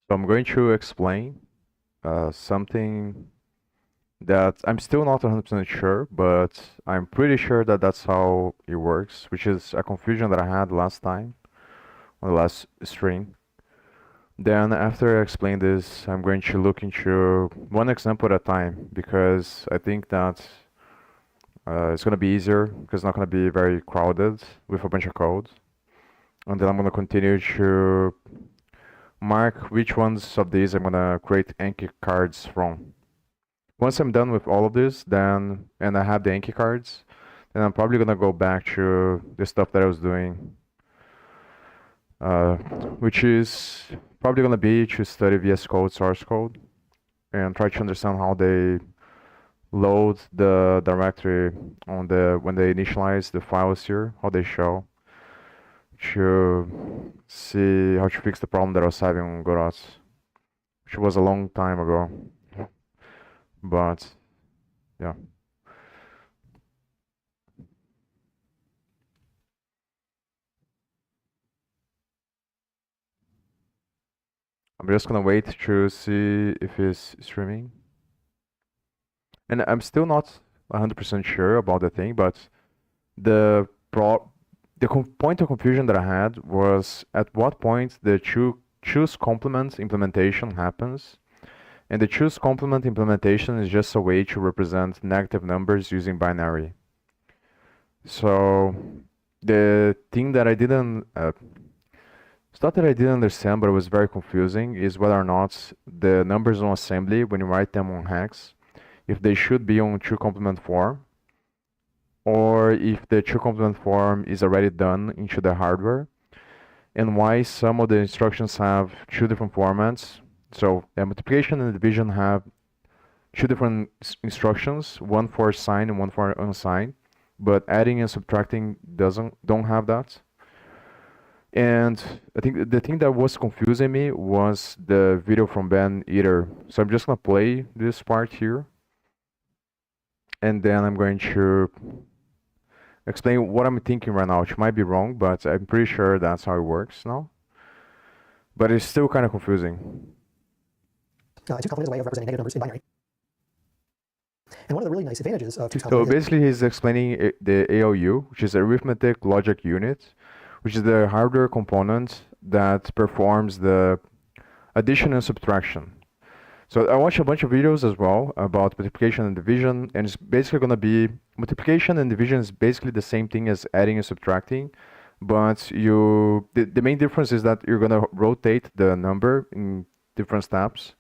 So I'm going to explain something that I'm still not 100% sure, but I'm pretty sure that that's how it works, which is a confusion that I had last time on the last stream. Then after I explain this, I'm going to look into one example at a time because I think that it's going to be easier because it's not going to be very crowded with a bunch of code. And then I'm going to continue to mark which ones of these I'm going to create Anki cards from. Once I'm done with all of this, then and I have the Anki cards, then I'm probably gonna go back to the stuff that I was doing, which is probably gonna be to study VS Code source code and try to understand how they load the directory on the when they initialize the files here, how they show, to see how to fix the problem that I was having on Godot, which was a long time ago, but yeah. I'm just gonna wait to see if it's streaming. And I'm still not 100% sure about the thing, but the point of confusion that I had was at what point the choose complement implementation happens. And the choose complement implementation is just a way to represent negative numbers using binary. So the thing that I didn't it's not that I didn't understand, but it was very confusing, is whether or not the numbers on assembly, when you write them on hex, if they should be on true complement form, or if the true complement form is already done into the hardware, and why some of the instructions have two different formats. So multiplication and division have two different instructions, one for sign and one for unsigned, but adding and subtracting don't have that. And I think the thing that was confusing me was the video from Ben Eater. So I'm just gonna play this part here, and then I'm going to explain what I'm thinking right now, which might be wrong, but I'm pretty sure that's how it works now. But it's still kind of confusing. Two complement is a way of representing negative numbers in binary. And one of the really nice advantages of two So complement basically he's explaining the ALU, which is arithmetic logic unit, which is the hardware component that performs the addition and subtraction. So I watched a bunch of videos as well about multiplication and division, and it's basically going to be multiplication and division is basically the same thing as adding and subtracting, but the main difference is that you're going to rotate the number in different steps,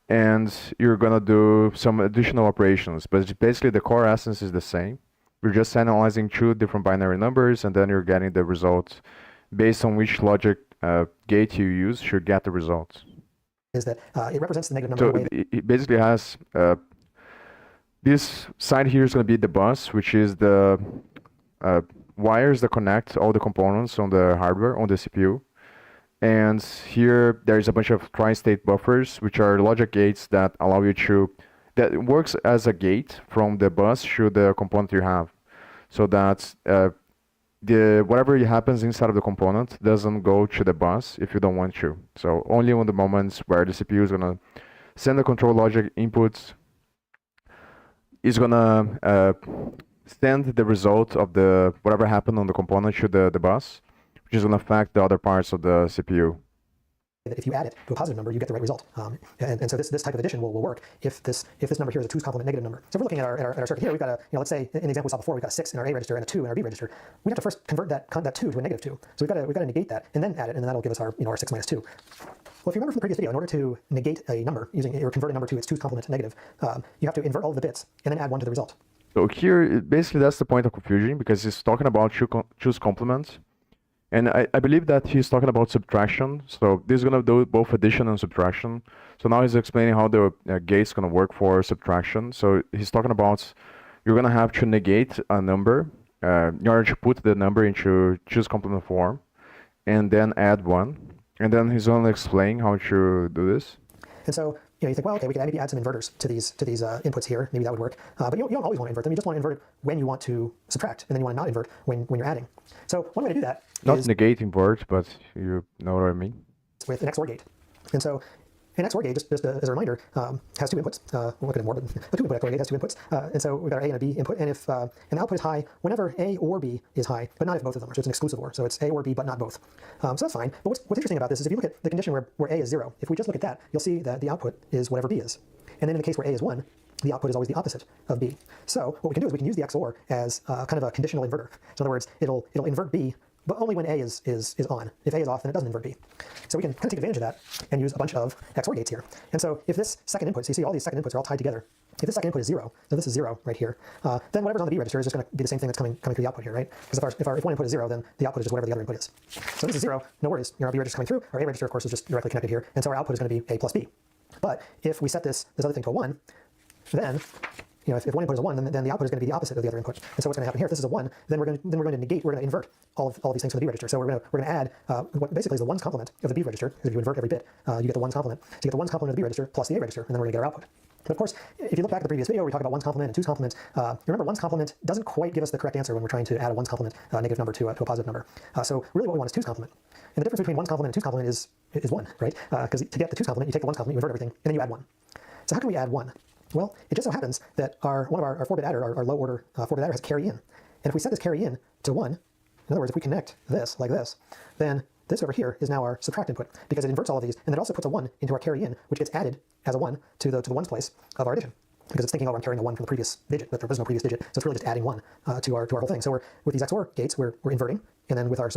and you're going to do some additional operations, but it's basically the core essence is the same. You're just analyzing two different binary numbers, and then you're getting the result based on which logic gate you use should get the results. Is that it represents the negative number. So it basically has this side here is going to be the bus, which is the wires that connect all the components on the hardware, on the CPU. And here there's a bunch of tri-state buffers, which are logic gates that allow you to, that works as a gate from the bus to the component you have. So that whatever happens inside of the component doesn't go to the bus if you don't want to. So only on the moments where the CPU is gonna send the control logic inputs, is gonna send the result of the whatever happened on the component to the bus, which is gonna affect the other parts of the CPU. That if you add it to a positive number, you get the right result. And so this type of addition will work if this number here is a 2's complement negative number. So if we're looking at our circuit here, we've got a, let's say in the example we saw before, we've got a 6 in our A register and a 2 in our B register. We have to first convert that 2 to a negative 2. So we've got to negate that and then add it, and then that'll give us our our 6 minus 2. Well, if you remember from the previous video, in order to negate a number or convert a number to its 2's complement negative, you have to invert all of the bits and then add 1 to the result. So here, basically that's the point of confusion, because he's talking about choose complements. And I believe that he's talking about subtraction. So this is going to do both addition and subtraction. So now he's explaining how the gate's going to work for subtraction. So he's talking about you're going to have to negate a number in order to put the number into choose complement form, and then add 1. And then he's going to explain how to do this. And so you think, well, okay, we could maybe add some inverters to these inputs here. Maybe that would work. But you don't always want to invert them. You just want to invert it when you want to subtract, and then you want to not invert when you're adding. So one way to do that not negate invert, but you know what I mean. With an XOR gate. And so an XOR gate, just as a reminder, has two inputs. We'll look at it more, but a two-input XOR gate has two inputs. And so we've got our A and a B input. And if an output is high whenever A or B is high, but not if both of them are. So it's an exclusive OR. So it's A or B, but not both. So that's fine. But what's interesting about this is if you look at the condition where A is 0, if we just look at that, you'll see that the output is whatever B is. And then in the case where A is 1, the output is always the opposite of B. So what we can do is we can use the XOR as kind of a conditional inverter. So in other words, it'll invert B, but only when A is on. If A is off, then it doesn't invert B. So we can kind of take advantage of that and use a bunch of XOR gates here. And so if this second input, so you see all these second inputs are all tied together. If this second input is 0, so this is 0 right here, then whatever's on the B register is just going to be the same thing that's coming through the output here, right? Because if one input is 0, then the output is just whatever the other input is. So this is 0, no worries. Our B register is coming through. Our A register, of course, is just directly connected here. And so our output is going to be A plus B. But if we set this other thing to a 1, then if one input is a 1, then the output is going to be the opposite of the other input. And so what's going to happen here, if this is a 1, then we're going to negate, we're going to invert all of these things from the B register. So we're going to add what basically is the ones complement of the B register. Because if you invert every bit, you get the ones complement. So you get the ones complement of the B register plus the A register, and then we're going to get our output. But of course, if you look back at the previous video where we talked about ones complement and twos complement, remember ones complement doesn't quite give us the correct answer when we're trying to add a ones complement negative number to a positive number. So really what we want is twos complement. And the difference between ones complement and twos complement is 1, right? Because to get the twos complement, you take the ones complement, you invert everything, and then you add 1. So how can we add 1? Well, it just so happens that one of our 4-bit adder, our low order 4-bit adder has carry in. And if we set this carry in to 1, in other words, if we connect this like this, then this over here is now our subtract input because it inverts all of these, and it also puts a 1 into our carry in, which gets added as a 1 to the ones place of our addition. Because it's thinking, oh, I'm carrying a 1 from the previous digit, but there was no previous digit, so it's really just adding 1 to our whole thing. So with these XOR gates, we're inverting, and then with our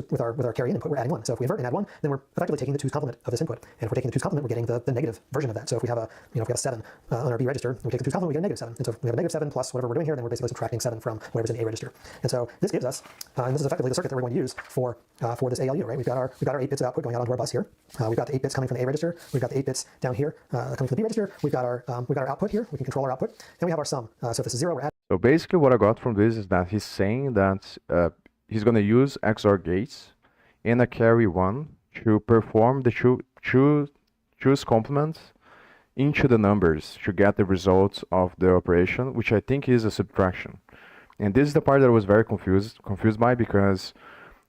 carry in input, we're adding 1. So if we invert and add 1, then we're effectively taking the twos complement of this input. And if we're taking the twos complement, we're getting the negative version of that. So if we have if we have a 7 on our B register, we take the twos complement, we get a negative 7. And so if we have a negative 7 plus whatever we're doing here, then we're basically subtracting 7 from whatever's in the A register. And so this gives us, and this is effectively the circuit that we're going to use for this ALU, right? We've got our 8 bits of output going out onto our bus here. We've got the 8 bits coming from the A register. We've got the 8 bits down here coming from the B register. We've got our output here. We can control our output, and we have our sum. So if this is 0, we're adding. So basically what I got from this is that he's saying that he's going to use XOR gates in a carry 1 to perform the choose complement into the numbers to get the results of the operation, which I think is a subtraction. And this is the part that I was very confused by, because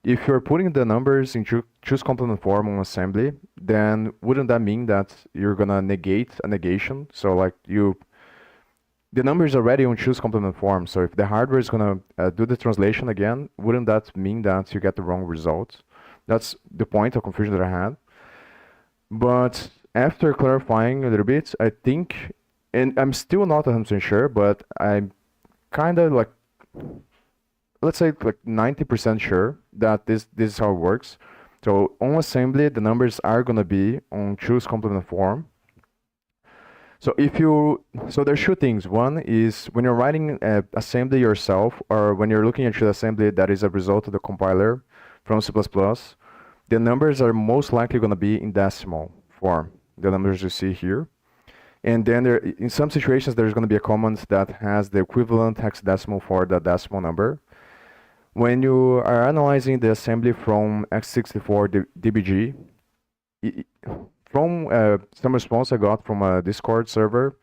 if you're putting the numbers into choose complement form on assembly, then wouldn't that mean that you're going to negate a negation? So like the number is already on choose complement form, so if the hardware is going to do the translation again, wouldn't that mean that you get the wrong result? That's the point of confusion that I had. But after clarifying a little bit, I think, and I'm still not 100% sure, but I'm kind of like, let's say like 90% sure that this is how it works. So on assembly, the numbers are going to be on choose complement form. So there's two things. One is when you're writing assembly yourself, or when you're looking at your assembly that is a result of the compiler from C++, the numbers are most likely going to be in decimal form, the numbers you see here. And then in some situations, there's going to be a command that has the equivalent hexadecimal for the decimal number. When you are analyzing the assembly from x86 DBG, from some response I got from a Discord server,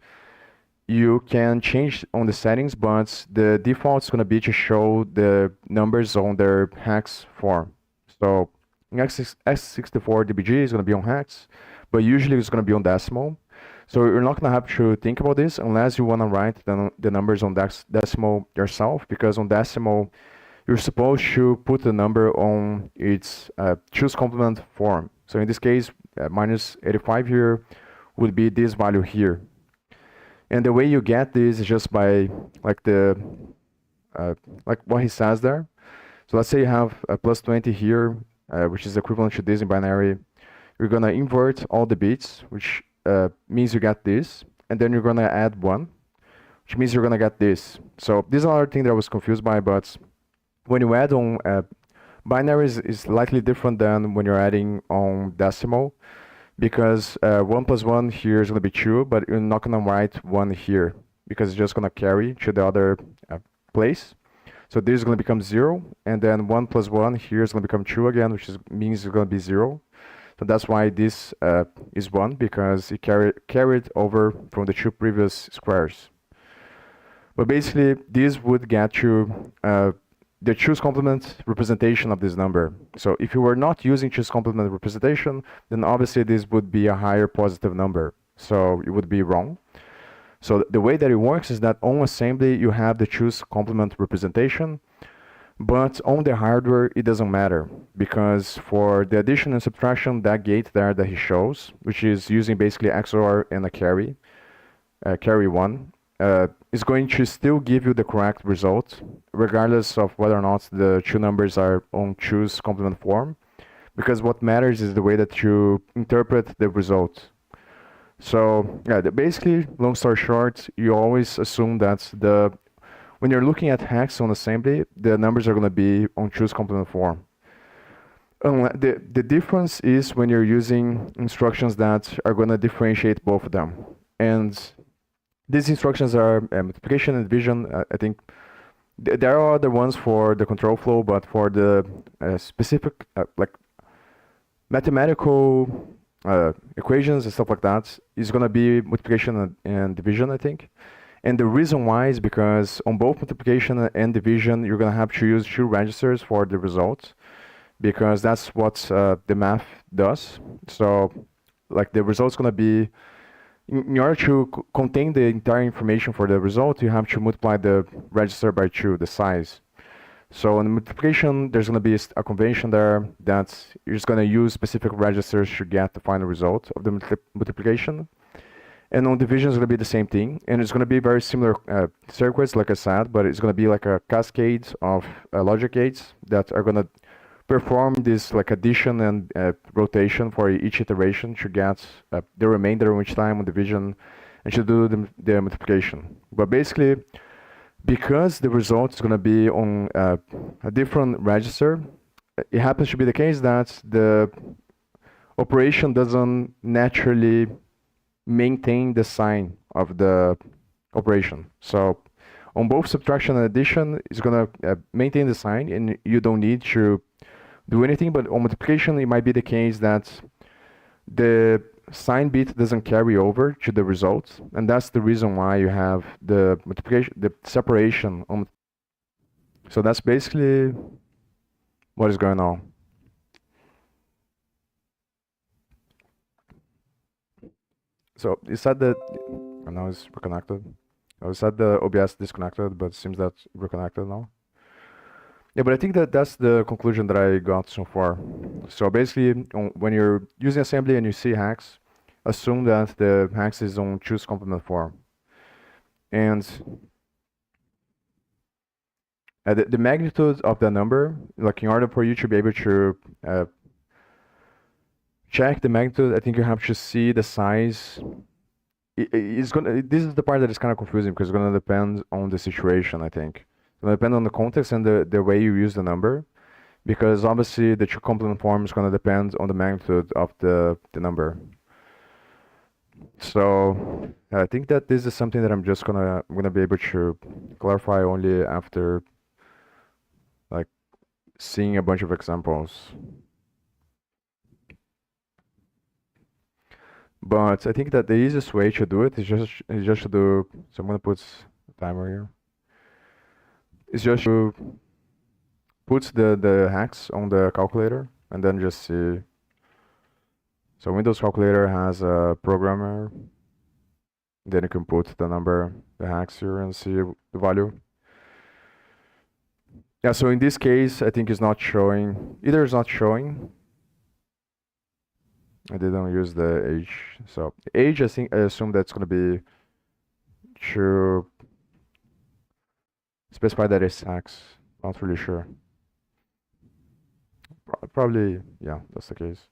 you can change on the settings, but the default is going to be to show the numbers on their hex form. So in x64 DBG is going to be on hex, but usually it's going to be on decimal. So you're not going to have to think about this unless you want to write the numbers on decimal yourself, because on decimal, you're supposed to put the number on its choose complement form. So in this case, minus 85 here would be this value here. And the way you get this is just by like like what he says there. So let's say you have a plus 20 here, which is equivalent to this in binary. You're going to invert all the bits, which means you get this. And then you're going to add 1, which means you're going to get this. So this is another thing that I was confused by, but when you add on binary is slightly different than when you're adding on decimal, because 1 plus 1 here is going to be 2, but you're not going to write 1 here, because it's just going to carry to the other place. So this is going to become 0, and then 1 plus 1 here is going to become 2 again, which means it's going to be 0. So that's why this is 1, because it carried over from the 2 previous squares. But basically, this would get you the choose complement representation of this number. So if you were not using choose complement representation, then obviously this would be a higher positive number. So it would be wrong. So the way that it works is that on assembly you have the choose complement representation, but on the hardware it doesn't matter, because for the addition and subtraction, that gate there that he shows, which is using basically XOR and a carry, carry 1, is going to still give you the correct result, regardless of whether or not the two numbers are on choose complement form, because what matters is the way that you interpret the result. So yeah, basically, long story short, you always assume that when you're looking at hex on assembly, the numbers are going to be on choose complement form. The difference is when you're using instructions that are going to differentiate both of them. And these instructions are multiplication and division. I think there are other ones for the control flow, but for the specific like mathematical equations and stuff like that, is going to be multiplication and division, I think. And the reason why is because on both multiplication and division, you're going to have to use two registers for the results, because that's what the math does. So like the result's going to be, in order to contain the entire information for the result, you have to multiply the register by 2, the size. So in multiplication, there's going to be a convention there that you're just going to use specific registers to get the final result of the multiplication. And on division, it's going to be the same thing. And it's going to be very similar circuits, like I said, but it's going to be like a cascade of logic gates that are going to perform this like addition and rotation for each iteration to get the remainder each time on division and to do the multiplication. But basically, because the result is going to be on a different register, it happens to be the case that the operation doesn't naturally maintain the sign of the operation. So on both subtraction and addition, it's going to maintain the sign, and you don't need to do anything. But on multiplication, it might be the case that the sign bit doesn't carry over to the result, and that's the reason why you have the multiplication, the separation on. So that's basically what is going on. So you said that, and now it's reconnected. I said the OBS disconnected, but it seems that's reconnected now. Yeah, but I think that that's the conclusion that I got so far. So basically, when you're using assembly and you see hex, assume that the hex is on choose complement form. And the magnitude of the number, like in order for you to be able to check the magnitude, I think you have to see the size. This is the part that is kind of confusing, because it's going to depend on the situation, I think. It's going to depend on the context and the way you use the number, because obviously the true complement form is going to depend on the magnitude of the number. So I think that this is something that I'm gonna be able to clarify only after like seeing a bunch of examples. But I think that the easiest way to do it is just to do. So I'm gonna put a timer here. It's just to put the hex on the calculator and then just see. So Windows calculator has a programmer. Then you can put the number, the hex here, and see the value. Yeah, so in this case, I think it's not showing. Either it's not showing. I didn't use the age. So age, I assume that's gonna be to specify that it's hex. Not really sure. Probably, yeah, that's the case.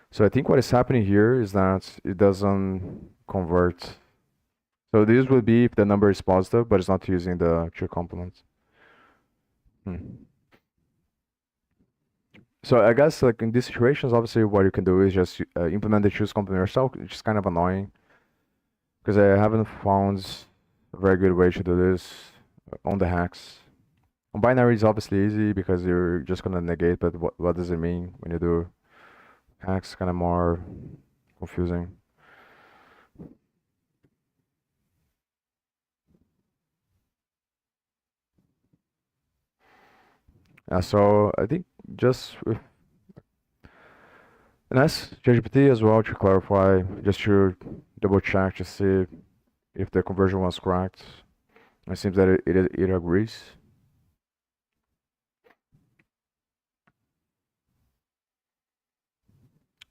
So I think what is happening here is that it doesn't convert. So this would be if the number is positive, but it's not using the true complement. So I guess like in these situations, obviously what you can do is just implement the choose complement yourself, which is kind of annoying, because I haven't found a very good way to do this on the hex. On binary is obviously easy because you're just gonna negate, but what does it mean when you do hex? Kind of more confusing. So I think just with and ask ChatGPT as well to clarify, just to double check to see if the conversion was correct. It seems that it agrees.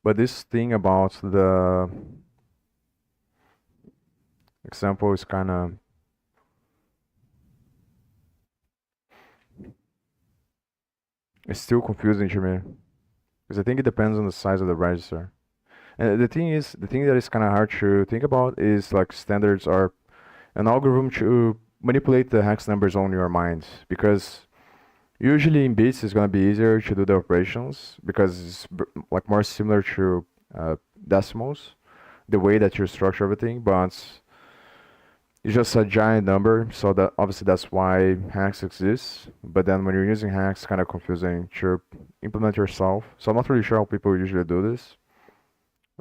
But this thing about the example is kind of it's still confusing to me because I think it depends on the size of the register. And the thing that is kind of hard to think about is like standards are an algorithm to manipulate the hex numbers on your mind because usually in bits it's gonna be easier to do the operations because it's like more similar to decimals, the way that you structure everything, but it's just a giant number, so that obviously that's why hex exists. But then when you're using hex, it's kind of confusing to implement yourself. So I'm not really sure how people usually do this,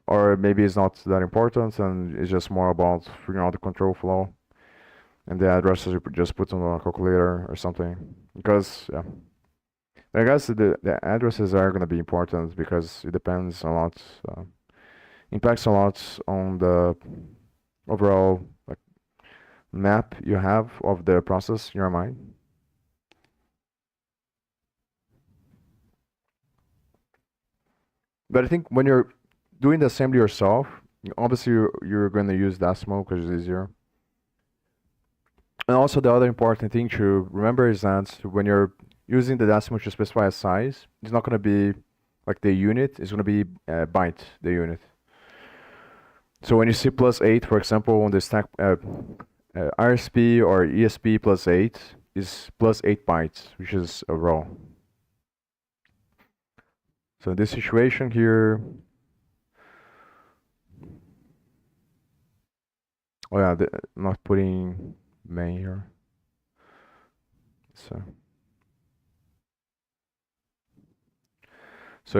or maybe it's not that important and it's just more about figuring out the control flow and the addresses you just put on a calculator or something. Because yeah, I guess the addresses are gonna be important because it depends a lot, impacts a lot on the overall like map you have of the process in your mind. But I think when you're doing the assembly yourself, obviously you're going to use decimal because it's easier. And also the other important thing to remember is that when you're using the decimal to specify a size, it's not going to be like the unit, it's going to be byte, the unit. So when you see +8, for example, on the stack, RSP or ESP +8 is +8 bytes, which is a row. So in this situation here, oh yeah, I'm not putting main here. So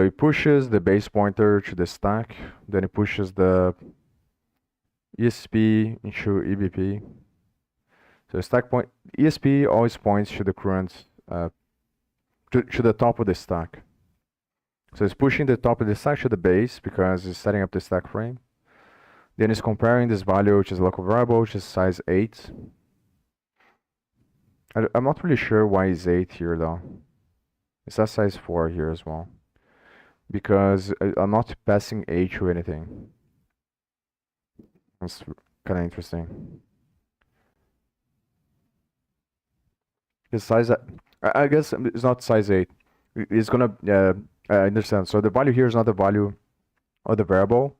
he pushes the base pointer to the stack, then he pushes the ESP into EBP. So stack point ESP always points to the current to the top of the stack. So it's pushing the top of the stack to the base because it's setting up the stack frame. Then it's comparing this value, which is a local variable, which is size 8. I'm not really sure why it's 8 here though. It's a size 4 here as well. Because I'm not passing A to anything. That's kind of interesting. His size, I guess it's not size 8. It's gonna, I understand. So the value here is not the value of the variable,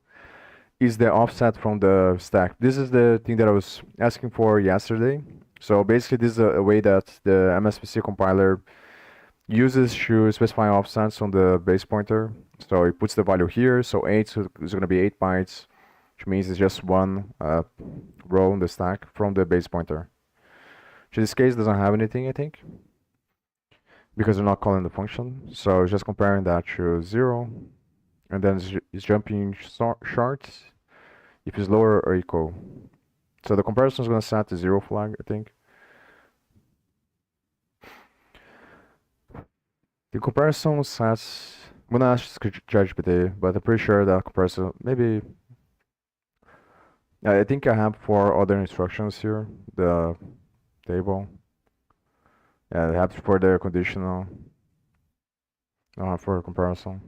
is the offset from the stack. This is the thing that I was asking for yesterday. So basically this is a way that the MSPC compiler uses to specify offsets on the base pointer. So it puts the value here, so 8 is going to be 8 bytes, which means it's just one row in the stack from the base pointer. Which in this case doesn't have anything, I think, because we're not calling the function. So it's just comparing that to 0, and then it's jumping shorts if it's lower or equal. So the comparison is going to set the 0 flag, I think. The comparison sets, I'm gonna ask ChatGPT, but I'm pretty sure that comparison, maybe, I think I have 4 other instructions here, the table. Yeah, I have for the conditional, for comparison.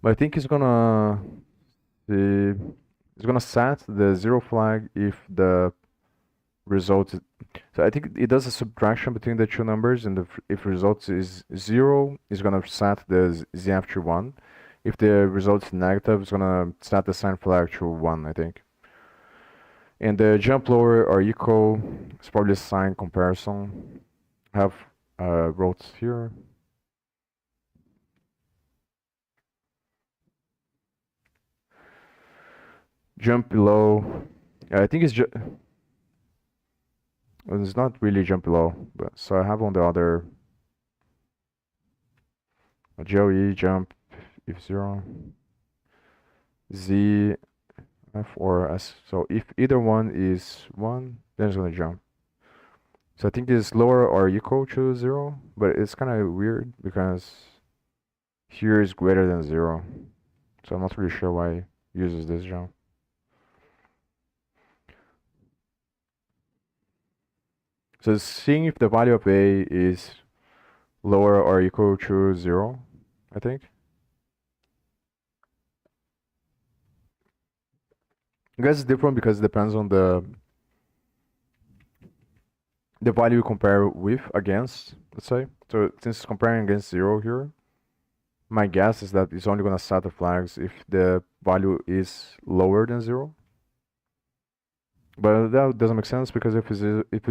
But I think it's gonna set the 0 flag if the result is, so I think it does a subtraction between the two numbers, and if result is 0, it's gonna set the ZF to 1. If the result is negative, it's gonna set the sign flag to 1, I think. And the jump lower or equal is probably a sign comparison. I have wrote here. Jump below. I think it's just. Well, it's not really jump below, but so I have on the other GOE jump if 0, Z, F or S. So if either one is 1, then it's gonna jump. So I think it's lower or equal to 0, but it's kind of weird because here is greater than 0. So I'm not really sure why it uses this jump. So it's seeing if the value of A is lower or equal to 0, I think. I guess it's different because it depends on the value you compare with against, let's say. So since it's comparing against 0 here, my guess is that it's only going to set the flags if the value is lower than 0. But that doesn't make sense because if it's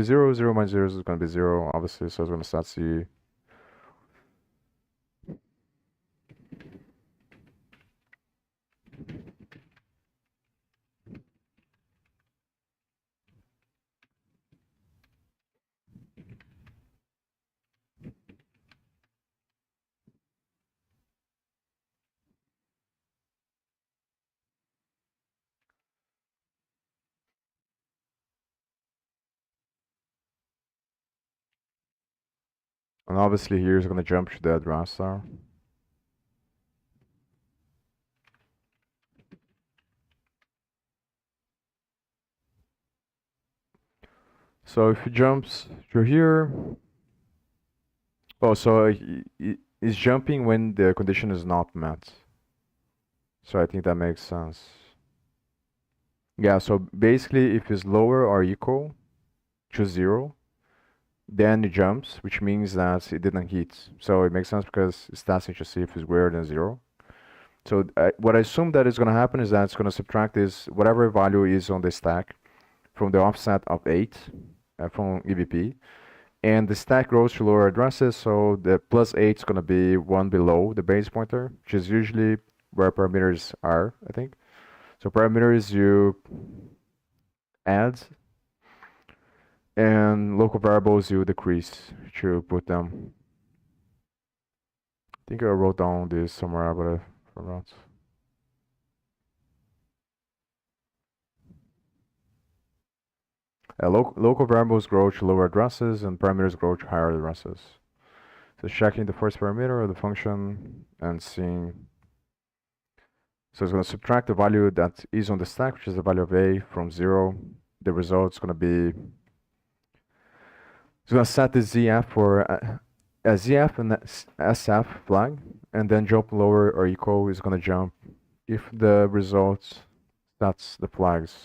0, 0 minus 0 is going to be 0, obviously, so it's going to set C. And obviously here is going to jump to the address star. So if he jumps through here, oh, so he's jumping when the condition is not met. So I think that makes sense. Yeah, so basically if it's lower or equal to 0, then it jumps, which means that it didn't hit. So it makes sense because it's testing to see if it's greater than 0. So what I assume that is going to happen is that it's going to subtract this, whatever value is on the stack, from the offset of 8 from EBP. And the stack grows to lower addresses, so the +8 is going to be one below the base pointer, which is usually where parameters are, I think. So parameters you add, and local variables you decrease to put them. I think I wrote down this somewhere, but I forgot. Local variables grow to lower addresses, and parameters grow to higher addresses. So checking the first parameter of the function and seeing. So it's going to subtract the value that is on the stack, which is the value of A, from 0. The result is going to be. It's going to set the ZF for a ZF and SF flag, and then jump lower or equal is going to jump if the result sets the flags.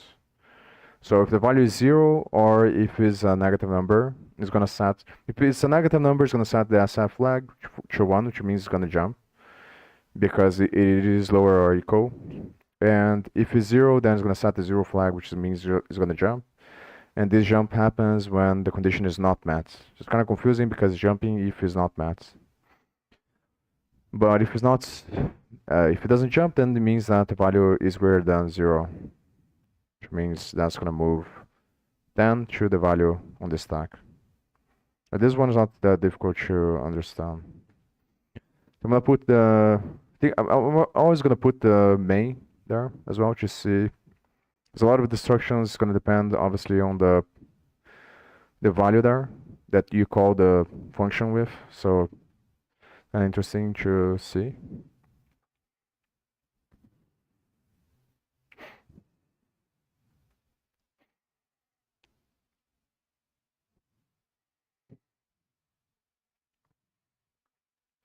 So if the value is 0 or if it's a negative number, it's going to set. If it's a negative number, it's going to set the SF flag to 1, which means it's going to jump because it is lower or equal. And if it's 0, then it's going to set the 0 flag, which means it's going to jump. And this jump happens when the condition is not met. So it's kind of confusing because jumping if is not met. But if it's not, if it doesn't jump, then it means that the value is greater than 0, which means that's going to move 10 to the value on the stack. This one is not that difficult to understand. I'm going to put I'm always going to put the main there as well to see. There's a lot of instructions going to depend obviously on the value there that you call the function with. So kind of interesting to see.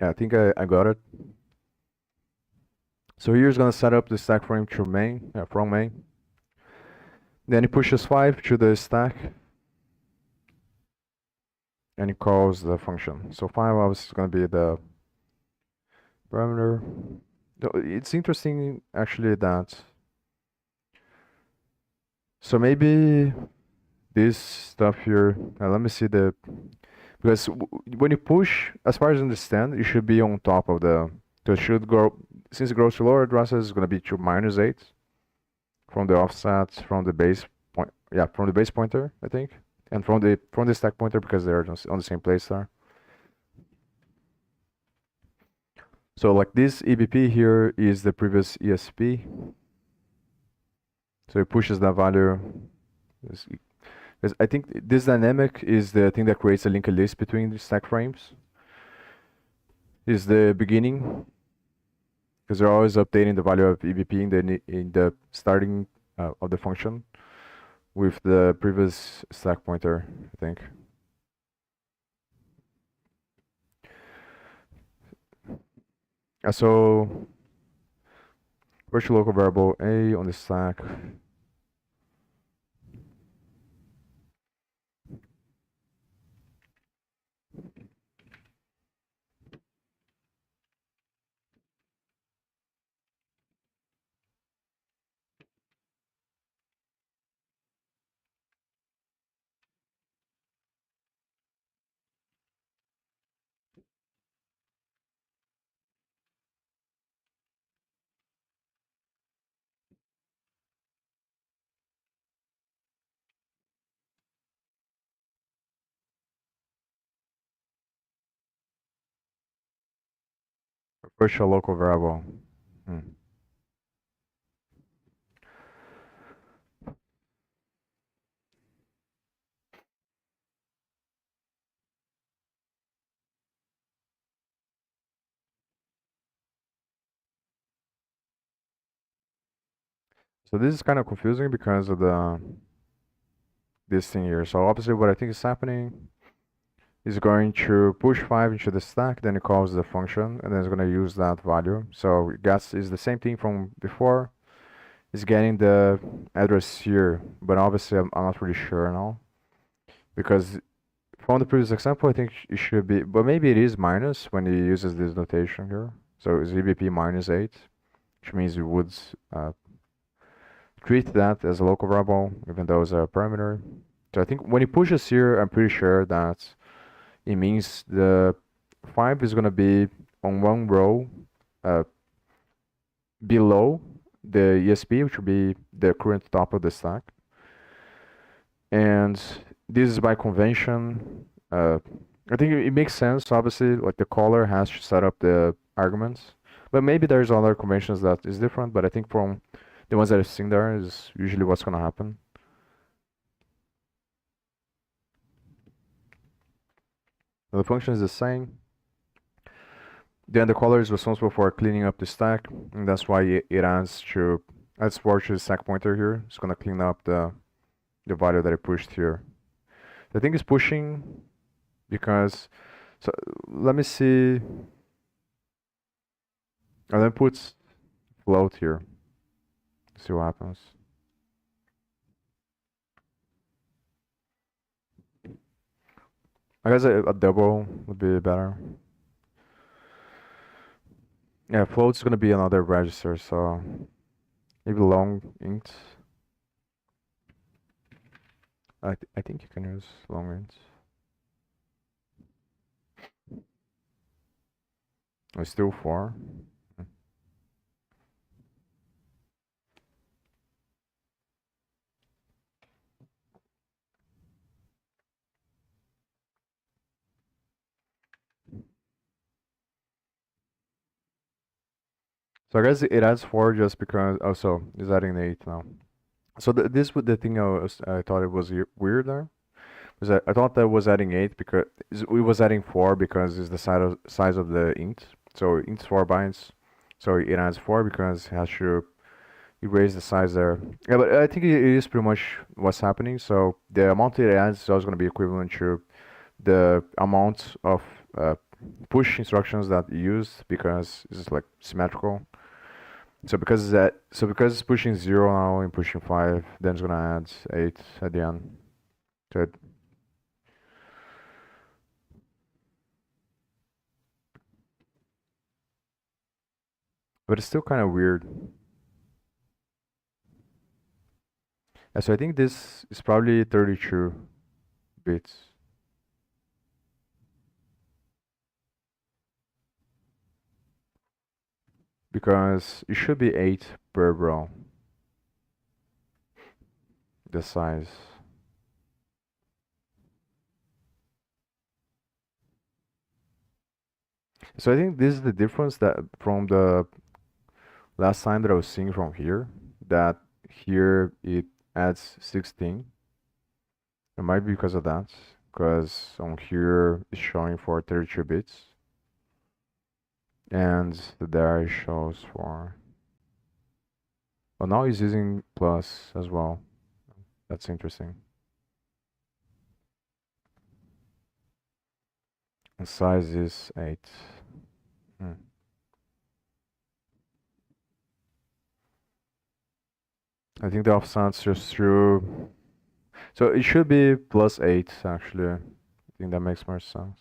Yeah, I think I got it. So here's going to set up the stack frame to main, from main. Then he pushes 5 to the stack. And he calls the function. So 5 obviously is going to be the parameter. It's interesting actually that. So maybe this stuff here. Let me see the. Because when you push, as far as I understand, it should be on top of the. So it should grow. Since it grows to lower addresses, it's going to be to -8 from the offset from the base point. Yeah, from the base pointer, I think, and from the stack pointer because they're on the same place there. So like this EBP here is the previous ESP. So it pushes that value. Because I think this dynamic is the thing that creates a linked list between the stack frames. Is the beginning, because they're always updating the value of EBP in the starting of the function with the previous stack pointer, I think. So virtual local variable A on the stack. Virtual local variable. Hmm. So this is kind of confusing because of the this thing here. So obviously what I think is happening is going to push 5 into the stack, then it calls the function, and then it's going to use that value. So guess is the same thing from before. It's getting the address here, but obviously I'm not really sure now. Because from the previous example, I think it should be, but maybe it is minus when he uses this notation here. So it's EBP minus 8, which means you would treat that as a local variable, even though it's a parameter. So I think when he pushes here, I'm pretty sure that it means the 5 is going to be on one row uh, below the ESP, which will be the current top of the stack. And this is by convention. I think it makes sense, obviously, like the caller has to set up the arguments. But maybe there's other conventions that is different, but I think from the ones that I've seen there is usually what's going to happen. The function is the same. Then the caller is responsible for cleaning up the stack, and that's why it adds forward to the stack pointer here. It's gonna clean up the value that I pushed here. I think it's pushing because, so let me see. And then puts float here. See what happens. I guess a double would be better. Yeah, float's gonna be another register, so maybe long int. I think you can use long int. It's still 4. So I guess it adds 4 just because. Oh, so it's adding 8 now. So this was the thing I thought it was weird there. Was that I thought that was adding 8 because it was adding 4 because it's the size of the int. So int's 4 bytes. So it adds 4 because it has to erase the size there. Yeah, but I think it is pretty much what's happening. So the amount it adds is always going to be equivalent to the amount of push instructions that you use because it's like symmetrical. So because it's pushing 0 now and pushing 5, then it's gonna add 8 at the end. So but it's still kind of weird. So I think this is probably 32 bits. Because it should be 8 per row. The size. So I think this is the difference that from the last time that I was seeing from here, that here it adds 16. It might be because of that, because on here it's showing for 32 bits, and there it shows for. Oh, now it's using plus as well. That's interesting. And size is 8. Hmm. I think the offset's just through. So it should be plus 8 actually. I think that makes more sense.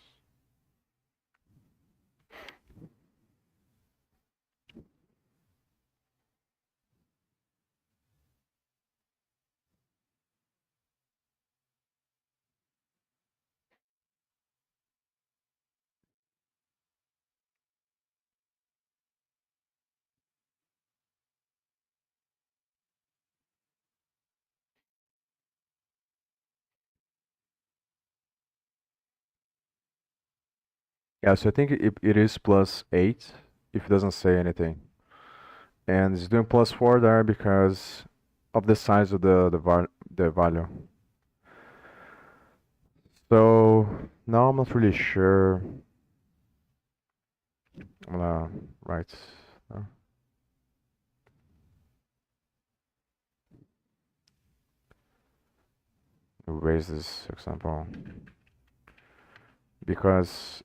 Yeah, so I think it is plus 8 if it doesn't say anything. And it's doing plus 4 there because of the size of the value. So now I'm not really sure. I'm gonna write. uh, Erase this example because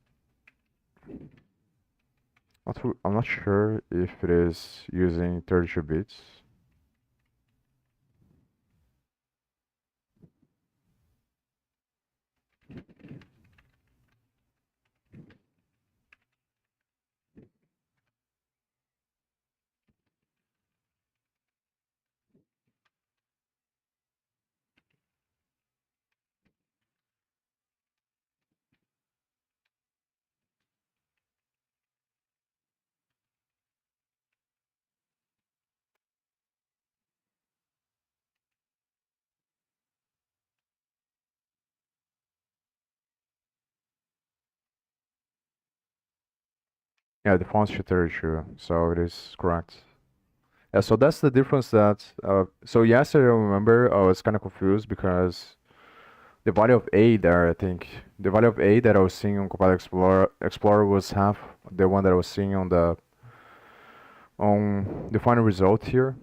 I'm not sure if it is using 32 bits. Yeah, the font should 32, so it is correct. Yeah, so that's the difference that. So yesterday, I remember I was kind of confused because the value of A there, I think, the value of A that I was seeing on Compiler Explorer was half the one that I was seeing on the final result here.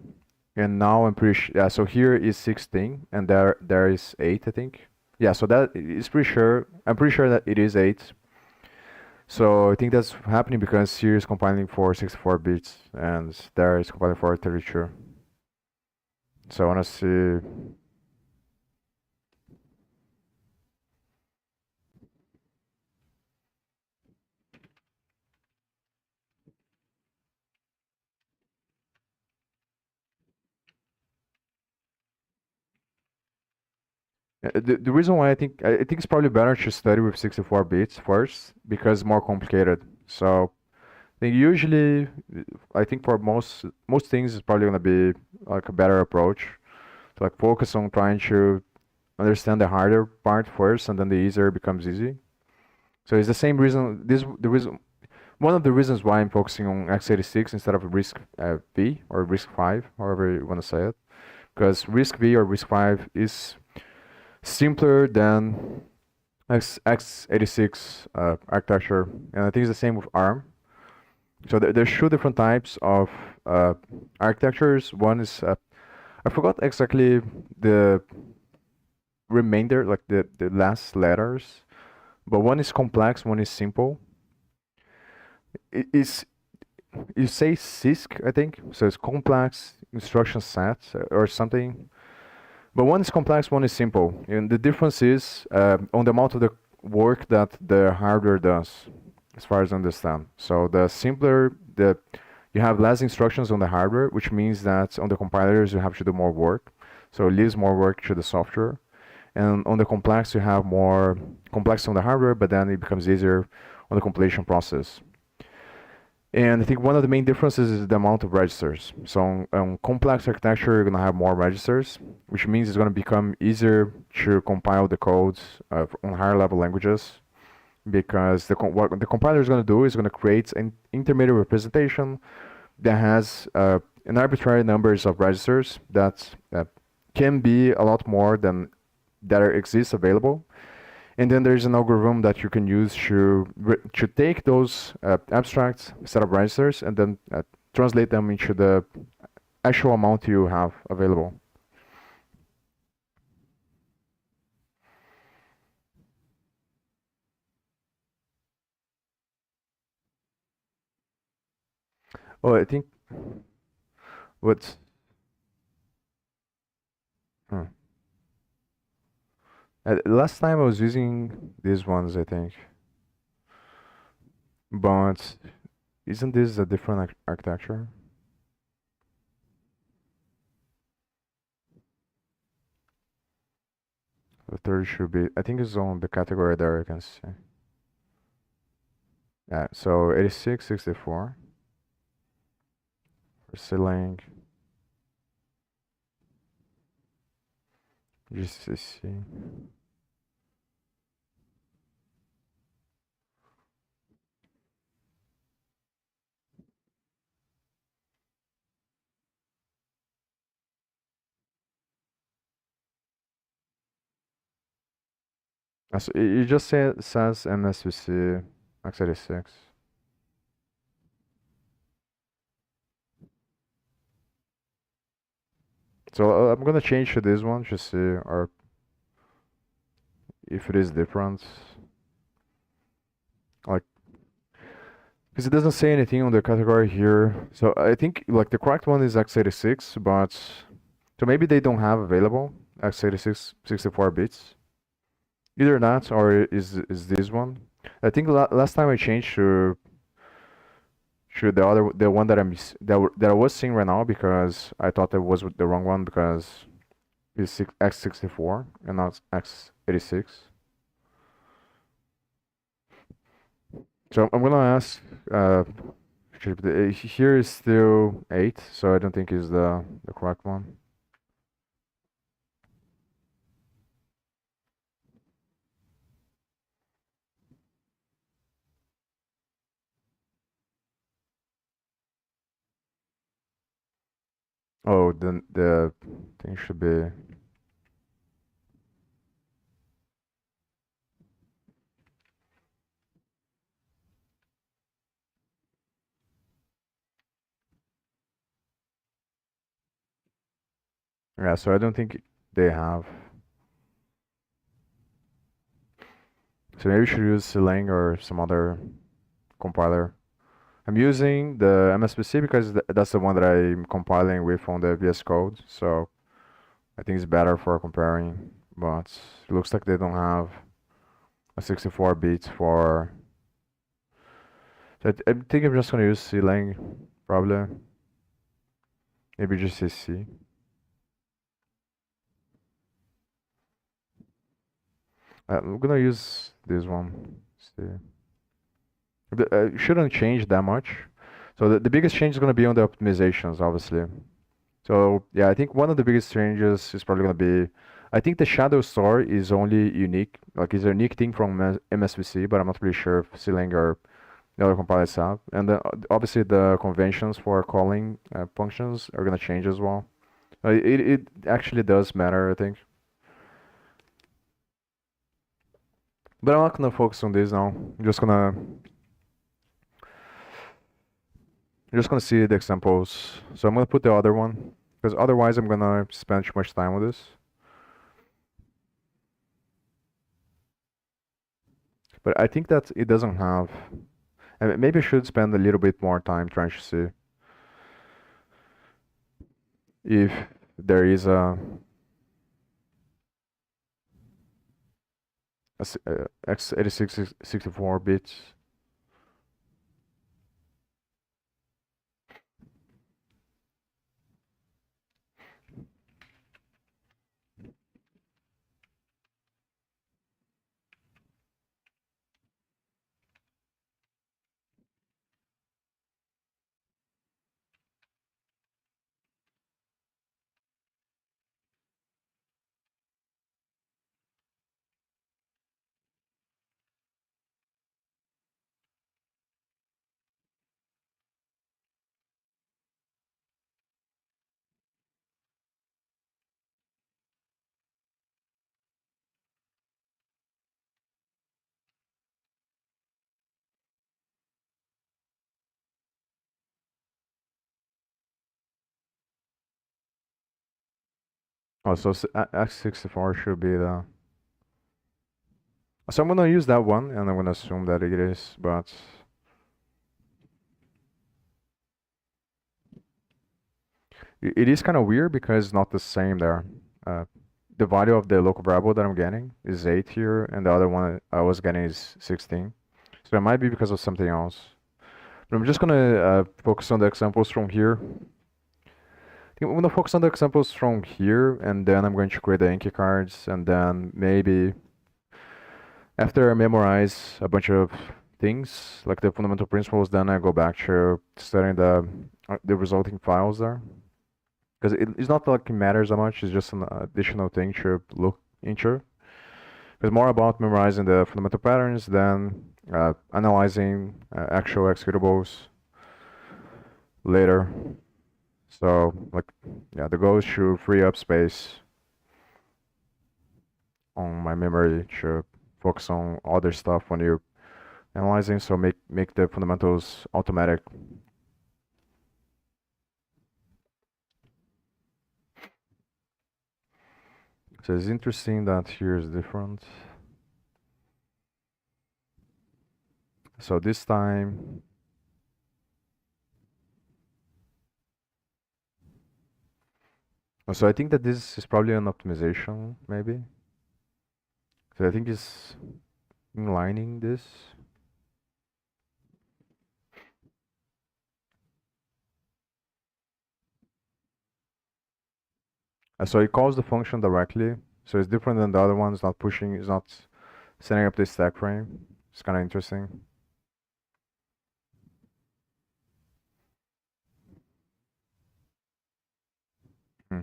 And now I'm pretty sure, yeah, so here is 16 and there is 8, I think. Yeah, so that is pretty sure, I'm pretty sure that it is 8. So I think that's happening because here is compiling for 64 bits and there is compiling for 32. So I want to see. The reason why I think it's probably better to study with 64 bits first because it's more complicated. So I think usually, I think for most things it's probably gonna be like a better approach to like focus on trying to understand the harder part first, and then the easier becomes easy. So it's the same reason. The reason one of the reasons why I'm focusing on x86 instead of RISC V or RISC V, however you want to say it, because RISC V or RISC V is simpler than x86 architecture, and I think it's the same with ARM. So there's two different types of architectures. One is I forgot exactly the remainder, like the last letters, but one is complex, one is simple. It is you say CISC, I think, so it's complex instruction set or something. But one is complex, one is simple, and the difference is on the amount of the work that the hardware does, as far as I understand. So the simpler you have less instructions on the hardware, which means that on the compilers you have to do more work. So it leaves more work to the software. And on the complex you have more complexity on the hardware, but then it becomes easier on the compilation process. And I think one of the main differences is the amount of registers. So on complex architecture, you're going to have more registers, which means it's going to become easier to compile the codes on higher level languages, because what the compiler is going to do is going to create an intermediate representation that has an arbitrary numbers of registers that can be a lot more than that exists available. And then there's an algorithm that you can use to take those abstract set of registers and then translate them into the actual amount you have available. Oh, I think what's huh. Last time I was using these ones, I think, but isn't this a different architecture? The third should be, I think it's on the category there, you can see. Yeah, so 86, 64 for C-Lang, GCC. So it just says MSVC x86. So I'm gonna change to this one to see or if it is different. Like, because it doesn't say anything on the category here. So I think like the correct one is x86, but so maybe they don't have available x86 64 bits. Either that or is this one. I think last time I changed to the one that that I was seeing right now because I thought that was the wrong one because it's x64 and not x86. So I'm gonna ask. Here is still 8, so I don't think is the correct one. Oh, then the thing should be. Yeah, so I don't think they have. So maybe we should use Silang or some other compiler. I'm using the MSPC because that's the one that I'm compiling with on the VS Code. So I think it's better for comparing. But it looks like they don't have a 64 bit for. So I think I'm just gonna use Silang probably. Maybe just CC. I'm gonna use this one. See. It shouldn't change that much. So the biggest change is gonna be on the optimizations, obviously. So yeah, I think one of the biggest changes is probably gonna be, I think the shadow store is only unique, like it's a unique thing from MSVC, but I'm not really sure if Clang or the other compilers have. And then obviously the conventions for calling functions are gonna change as well. It actually does matter, I think. But I'm not gonna focus on this now. I'm just gonna see the examples. So I'm gonna put the other one because otherwise I'm gonna spend too much time with this. But I think that it doesn't have. And maybe I should spend a little bit more time trying to see if there is a x86 64 bits. Oh, so x64 should be the. So I'm gonna use that one, and I'm gonna assume that it is, but it is kind of weird because it's not the same there. Uh, the value of the local variable that I'm getting is 8 here, and the other one I was getting is 16. So it might be because of something else. But I'm just gonna focus on the examples from here. I'm gonna focus on the examples from here, and then I'm going to create the Anki cards, and then maybe after I memorize a bunch of things, like the fundamental principles, then I go back to studying the resulting files there. Because it's not like it matters that much, it's just an additional thing to look into. It's more about memorizing the fundamental patterns than analyzing actual executables later. So, like, yeah, the goal is to free up space on my memory to focus on other stuff when you're analyzing, so make the fundamentals automatic. So it's interesting that here is different. So this time, so I think that this is probably an optimization, maybe. So I think it's inlining this. So it calls the function directly. So it's different than the other ones, not pushing, it's not setting up this stack frame. It's kind of interesting. Hmm.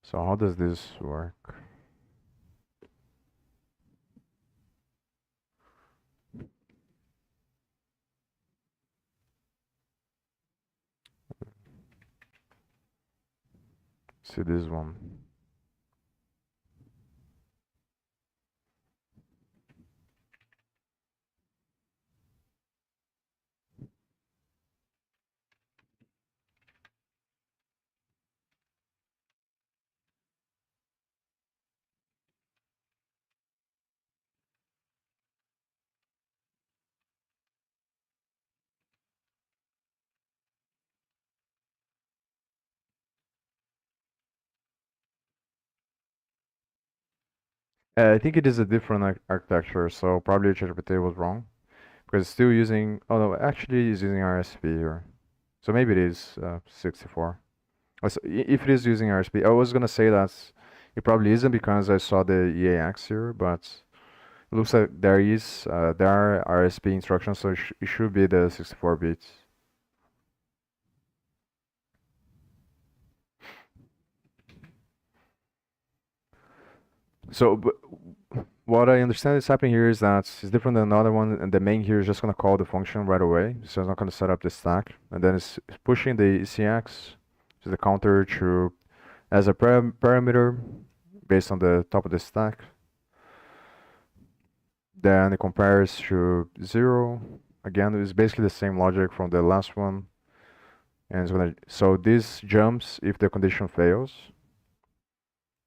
So how does this work? See this one. I think it is a different architecture, so probably ChatGPT was wrong because it's still using. Oh no, actually, it's using RSP here. So maybe it is 64. So if it is using RSP, I was gonna say that it probably isn't because I saw the EAX here, but it looks like there are RSP instructions, so it should be the 64 bits. So, what I understand is happening here is that it's different than the other one, and the main here is just gonna call the function right away, so it's not gonna set up the stack, and then it's pushing the ECX, to the counter to as a parameter based on the top of the stack. Then it compares to 0. Again, it's basically the same logic from the last one, and it's gonna. So this jumps if the condition fails,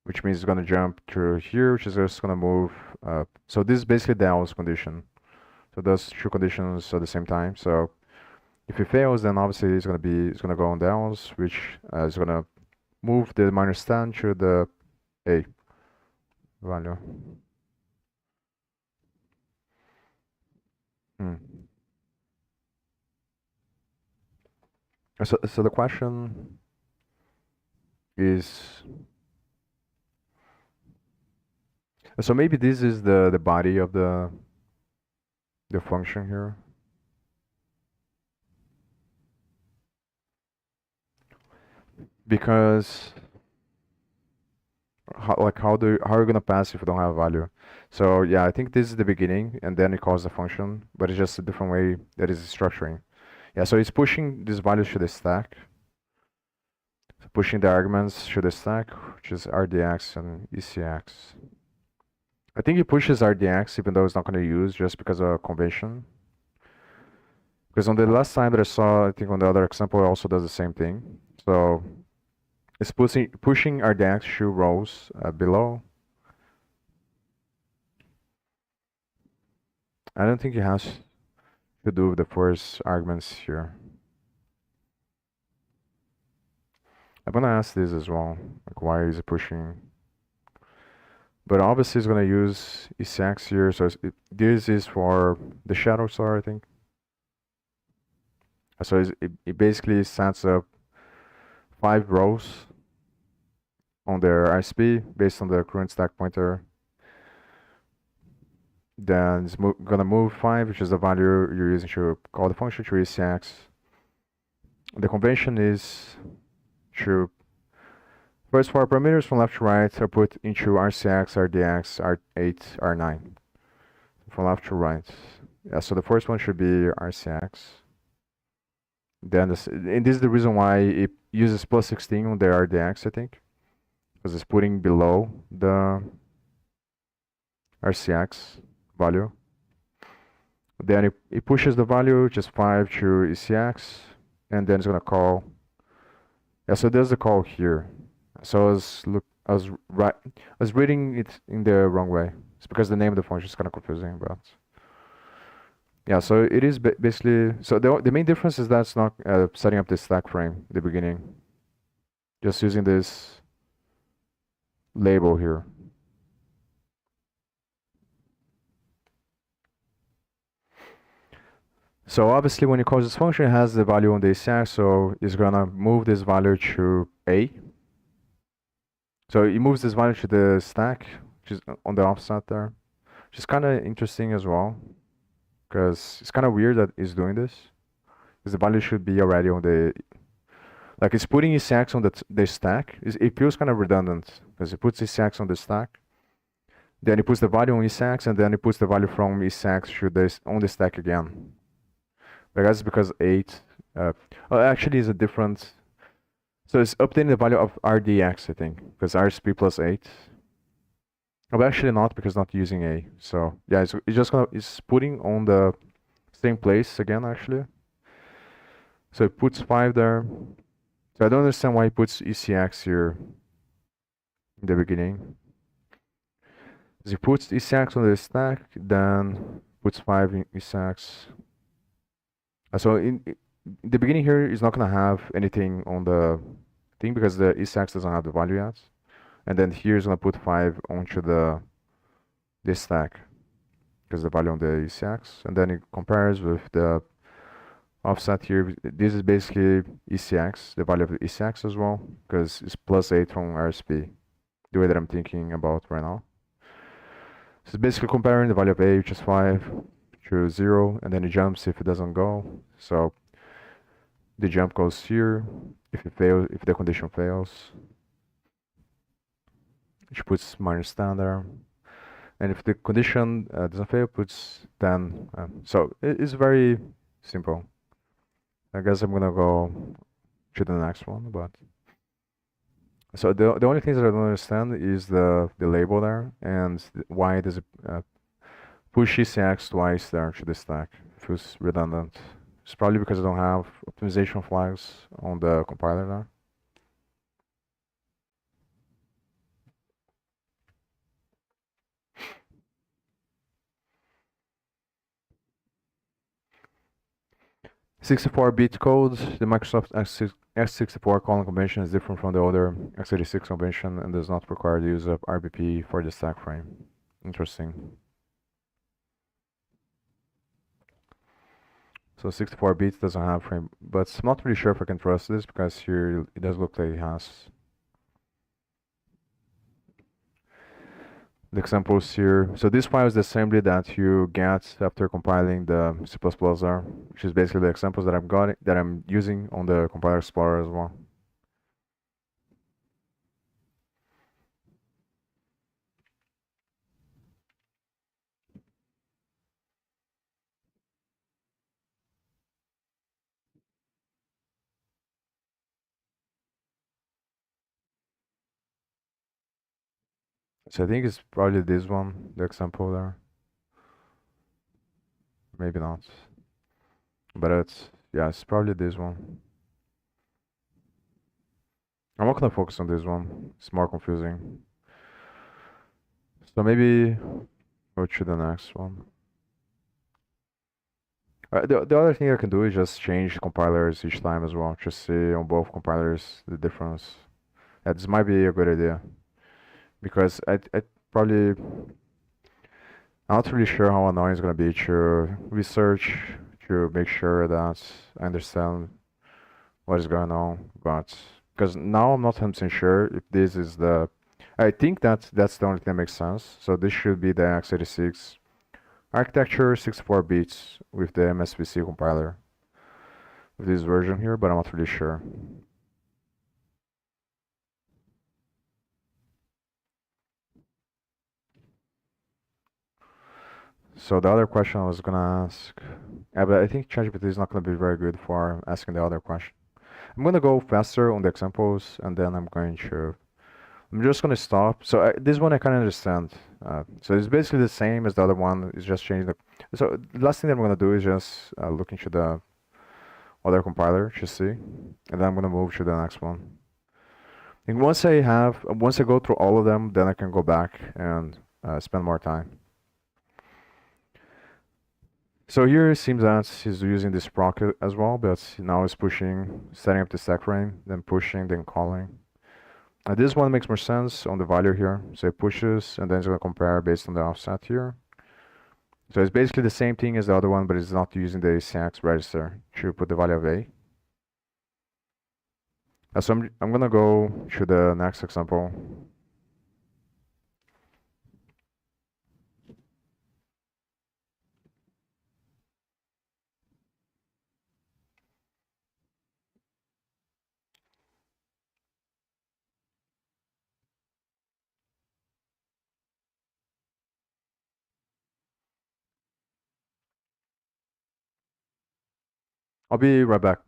which means it's gonna jump to here, which is just gonna move up. So this is basically the else condition. So those two conditions at the same time. So if it fails, then obviously it's gonna go on the else, which is gonna move the -10 to the a value. Hmm. So the question is, so maybe this is the body of the function here. Because how are you gonna pass if you don't have a value? So yeah, I think this is the beginning, and then it calls the function, but it's just a different way that is structuring. Yeah, so it's pushing these values to the stack, so pushing the arguments to the stack, which is RDX and ECX. I think it pushes RDX even though it's not gonna use just because of convention. Because on the last time that I saw, I think on the other example, it also does the same thing. So it's pushing our DAX 2 rows below. I don't think it has to do with the first arguments here. I'm gonna ask this as well, like why is it pushing? But obviously it's gonna use x86 here, so this is for the shadow star, I think. So it basically sets up 5 rows on their ISP based on the current stack pointer. Then it's gonna move 5, which is the value you're using to call the function to x86. The convention is to first 4 parameters from left to right are put into RCX, RDX, R8, R9. From left to right. Yeah, so the first one should be RCX. Then and this is the reason why it uses plus 16 on the RDX, I think. Because it's putting below the RCX value. Then it pushes the value, just 5 to ECX, and then it's gonna call. Yeah, so there's a call here. So I was reading it in the wrong way. It's because the name of the function is kind of confusing, but yeah. So it is basically. So the main difference is that it's not setting up the stack frame at the beginning. Just using this label here. So obviously when you call this function, it has the value on the stack, so it's gonna move this value to A. So it moves this value to the stack, which is on the offset there, which is kind of interesting as well, because it's kind of weird that it's doing this, because the value should be already on the, like it's putting ECX on the stack. It feels kind of redundant, because it puts ECX on the stack, then it puts the value on ECX, and then it puts the value from ECX to this on the stack again. I guess because 8, actually is a different, so it's updating the value of RDX, I think, because RSP plus 8. Oh, but actually not, because not using A. So yeah, it's just it's putting on the same place again, actually. So it puts 5 there. So I don't understand why it puts ECX here in the beginning. Because it puts ECX on the stack, then puts 5 in ECX. So in the beginning here is not gonna have anything on the thing because the ECX doesn't have the value yet. And then here is gonna put 5 onto this stack because the value on the ECX, and then it compares with the offset here. This is basically ECX, the value of the ECX as well, because it's plus 8 from RSP, the way that I'm thinking about right now. So it's basically comparing the value of A, which is 5, to 0, and then it jumps if it doesn't go. So the jump goes here. If it fails, if the condition fails, which puts -10 there. And if the condition doesn't fail, puts 10. So it's very simple. I guess I'm gonna go to the next one, but so the only things that I don't understand is the label there and why does it push ECX twice there to the stack. It feels redundant. It's probably because I don't have optimization flags on the compiler there. (64-bit code). The Microsoft x64 calling convention is different from the other x86 convention and does not require the use of RBP for the stack frame. Interesting. So 64 bits doesn't have frame, but I'm not really sure if I can trust this because here it does look like it has. The examples here. So this file is the assembly that you get after compiling the C++ there, which is basically the examples that I'm using on the compiler explorer as well. So I think it's probably this one, the example there. Maybe not. But it's probably this one. I'm not gonna focus on this one. It's more confusing. So maybe go to the next one. The other thing I can do is just change compilers each time as well. Just see on both compilers the difference. This might be a good idea because I probably I'm not really sure how annoying it's gonna be to research to make sure that I understand what is going on. But because now I'm not 100% sure if this is the. I think that's the only thing that makes sense. So this should be the x86 architecture, 64 bits with the MSVC compiler with this version here, but I'm not really sure. So the other question I was gonna ask, yeah, but I think ChatGPT is not gonna be very good for asking the other question. I'm gonna go faster on the examples, and then I'm just gonna stop. So this one I kind of understand. So it's basically the same as the other one. It's just changing the. So the last thing that I'm gonna do is just look into the other compiler to see, and then I'm gonna move to the next one. And once I go through all of them, then I can go back and spend more time. So here it seems that he's using this sprocket as well, but now he's pushing, setting up the stack frame, then pushing, then calling. This one makes more sense on the value here. So it pushes, and then it's going to compare based on the offset here. So it's basically the same thing as the other one, but it's not using the ACX register to put the value of A. So I'm going to go to the next example. I'll be right back.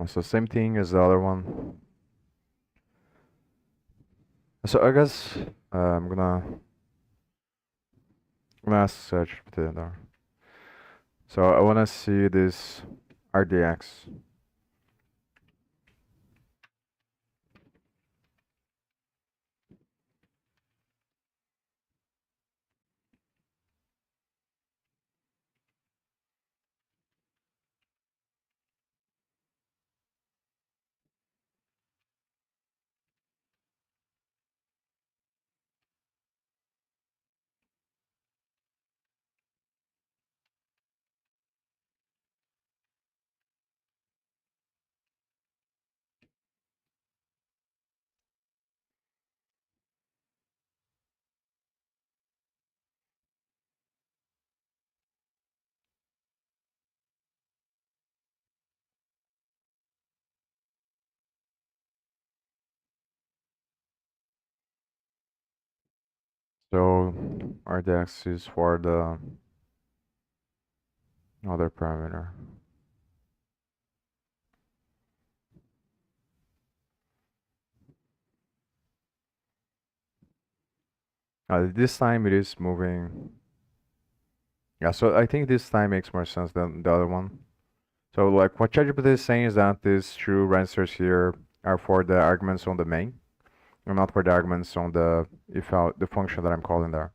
So same thing as the other one. So I guess I'm gonna ask ChatGPT there. So I wanna see this RDX. So RDX is for the other parameter. This time it is moving. Yeah, so I think this time makes more sense than the other one. So like what ChatGPT is saying is that these two registers here are for the arguments on the main, and not for the arguments on the the function that I'm calling there.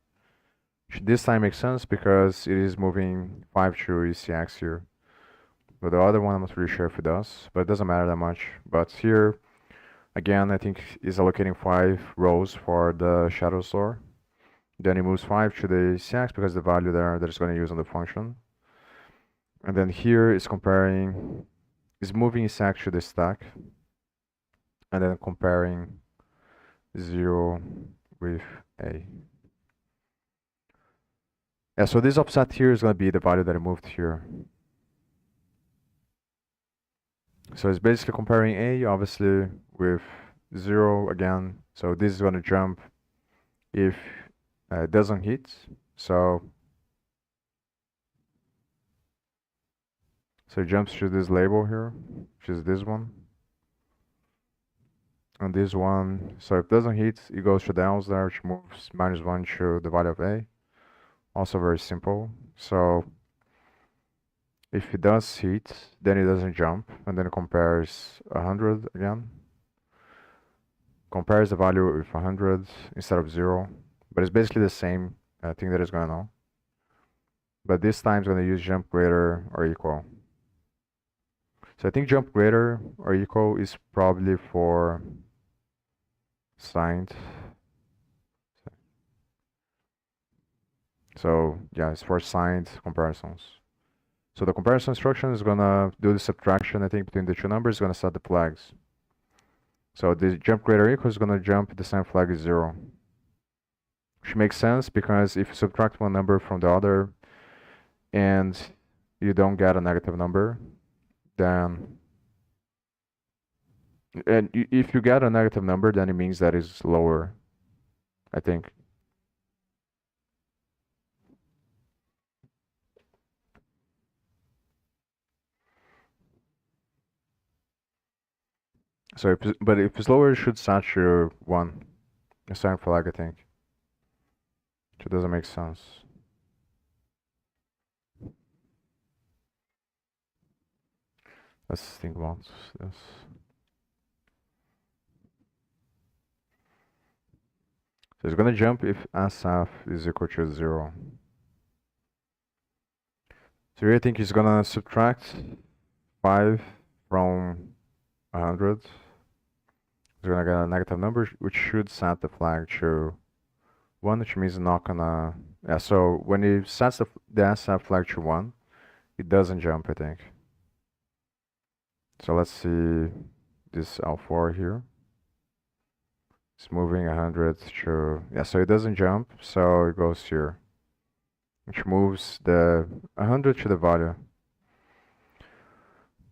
This time makes sense because it is moving 5 through ECX here. But the other one I'm not really sure if it does, but it doesn't matter that much. But here, again, I think is allocating 5 rows for the shadow store. Then it moves 5 to the ECX because the value there that it's going to use on the function. And then here is comparing, is moving ECX to the stack, and then comparing 0 with A. Yeah, so this offset here is going to be the value that I moved here. So it's basically comparing A, obviously, with 0 again. So this is going to jump if it doesn't hit. So it jumps to this label here, which is this one. And this one, so if it doesn't hit, it goes to the else there, which moves -1 to the value of A. Also very simple. So if it does hit, then it doesn't jump, and then it compares 100 again. Compares the value with 100 instead of 0, but it's basically the same thing that is going on. But this time it's going to use jump greater or equal. So I think jump greater or equal is probably for signed. So yeah, it's for signed comparisons. So the comparison instruction is gonna do the subtraction, I think, between the two numbers, gonna set the flags. So the jump greater or equal is gonna jump the same flag is 0. Which makes sense because if you subtract one number from the other and you don't get a negative number, then if you get a negative number, then it means that it's lower, I think. So but if it's lower, it should set to 1, a sign flag, I think. So it doesn't make sense. Let's think about this. So it's gonna jump if SF is equal to 0. So here I think he's gonna subtract 5 from 100. He's gonna get a negative number, which should set the flag to 1, which means not gonna. Yeah, so when he sets the SF flag to 1, it doesn't jump, I think. So let's see this L4 here. It's moving 100 to. Yeah, so it doesn't jump, so it goes here, which moves the 100 to the value.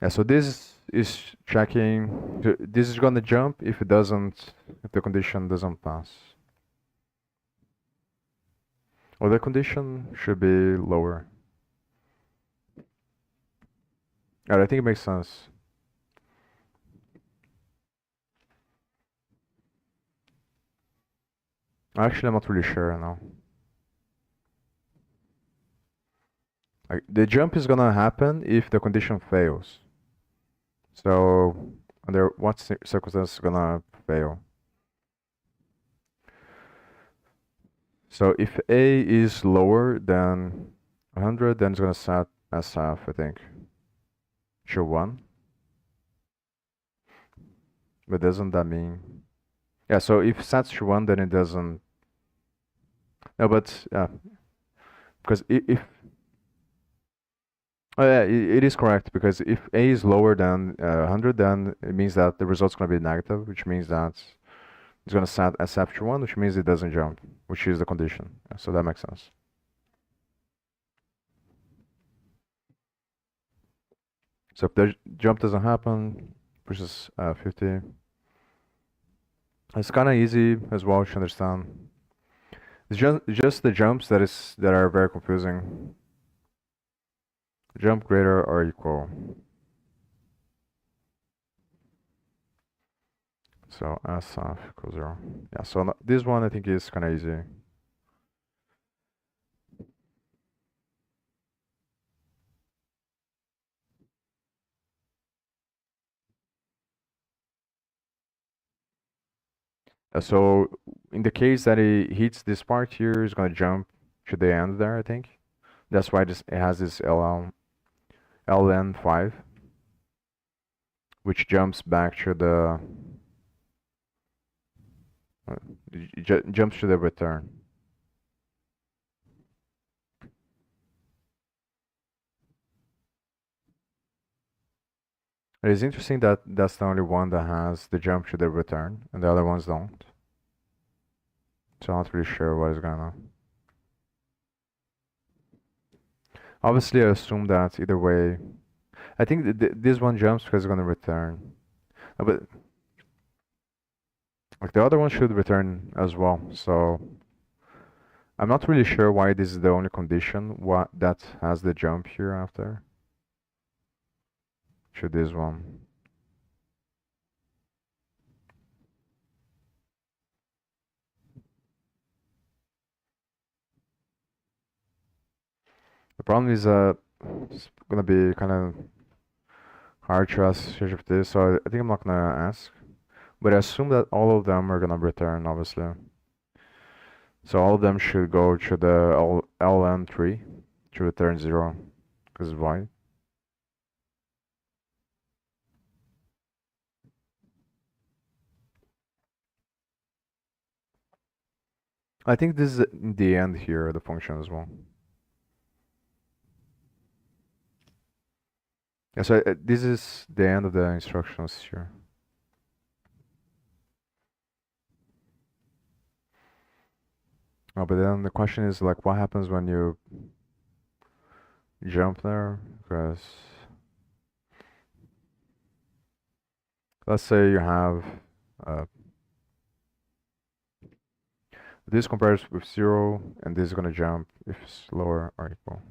Yeah, so this is checking. This is gonna jump if it doesn't, if the condition doesn't pass. Well, the condition should be lower. Yeah, I think it makes sense. Actually, I'm not really sure now. Like, the jump is gonna happen if the condition fails. So, under what circumstance is gonna fail? So if A is lower than 100, then it's gonna set SF, I think, to 1. But doesn't that mean... Yeah, so if sets to 1, then it doesn't... No, but, because if... Oh yeah, it is correct, because if A is lower than 100, then it means that the result's gonna be negative, which means that it's gonna set SF to 1, which means it doesn't jump, which is the condition. Yeah, so that makes sense. So if the jump doesn't happen, pushes 50. It's kind of easy as well to understand. It's just the jumps that are very confusing. Jump greater or equal. So SF equals 0. Yeah, so this one I think is kind of easy. So in the case that it hits this part here, it's gonna jump to the end there, I think. That's why it has this ln5, which jumps back to the jumps to the return. It is interesting that that's the only one that has the jump to the return, and the other ones don't. So I'm not really sure what is going on. Obviously, I assume that either way, I think this one jumps because it's going to return. But like the other one should return as well. So I'm not really sure why this is the only condition that has the jump here after. To this one. The problem is it's gonna be kind of hard to ask of this, so I think I'm not gonna ask. But I assume that all of them are gonna return, obviously. So all of them should go to the ln3 to return 0, because why? I think this is in the end here, the function as well. Yeah, so this is the end of the instructions here. Oh, but then the question is like, what happens when you jump there? Because let's say you have this compares with 0, and this is gonna jump if it's lower or equal.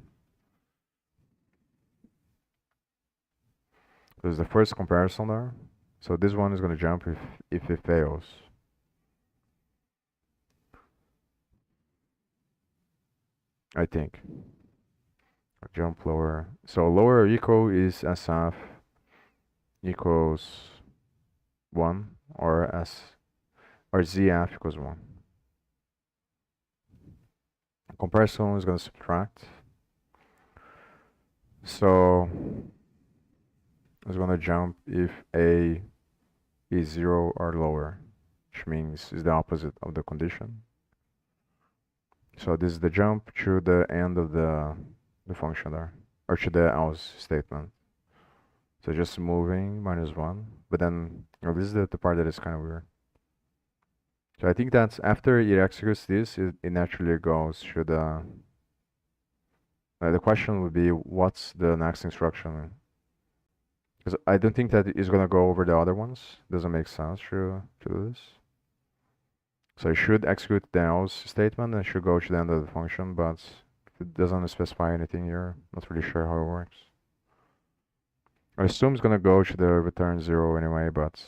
There's the first comparison there. So this one is gonna jump if it fails. I think. Jump lower. So lower or equal is SF equals 1 or ZF equals 1. Comparison is going to subtract. So it's going to jump if A is 0 or lower, which means it's the opposite of the condition. So this is the jump to the end of the function there, or to the else statement. So just moving -1, but then this is the part that is kind of weird. So I think that's after it executes this, it naturally goes to the question would be, what's the next instruction? Because I don't think that it's gonna go over the other ones. Doesn't make sense to do this. So it should execute the else statement and should go to the end of the function, but it doesn't specify anything here. Not really sure how it works. I assume it's gonna go to the return 0 anyway, but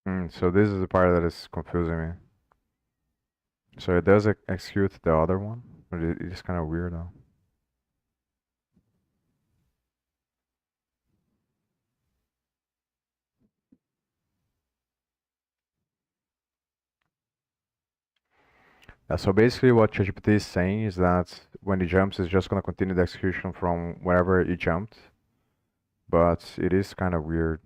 So this is the part that is confusing me. So it does execute the other one, but it's kind of weird though. So basically what ChatGPT is saying is that when it jumps, it's just gonna continue the execution from wherever it jumped, but it is kind of weird.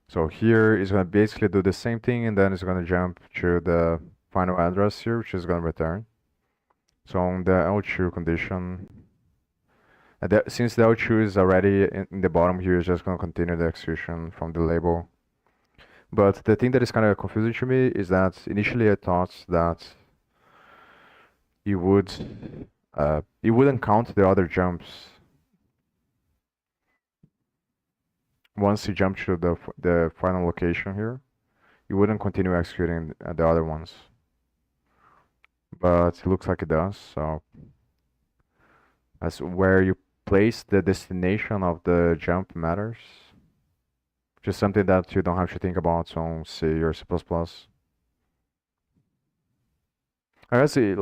So here it's gonna basically do the same thing, and then it's gonna jump to the final address here, which is gonna return. So on the L2 condition, since the L2 is already in the bottom here, it's just gonna continue the execution from the label. But the thing that is kind of confusing to me is that initially I thought that you would you wouldn't count the other jumps once you jump to the final location here. You wouldn't continue executing the other ones, but it looks like it does. So that's where you place the destination of the jump matters. Just something that you don't have to think about on C or C++. I guess it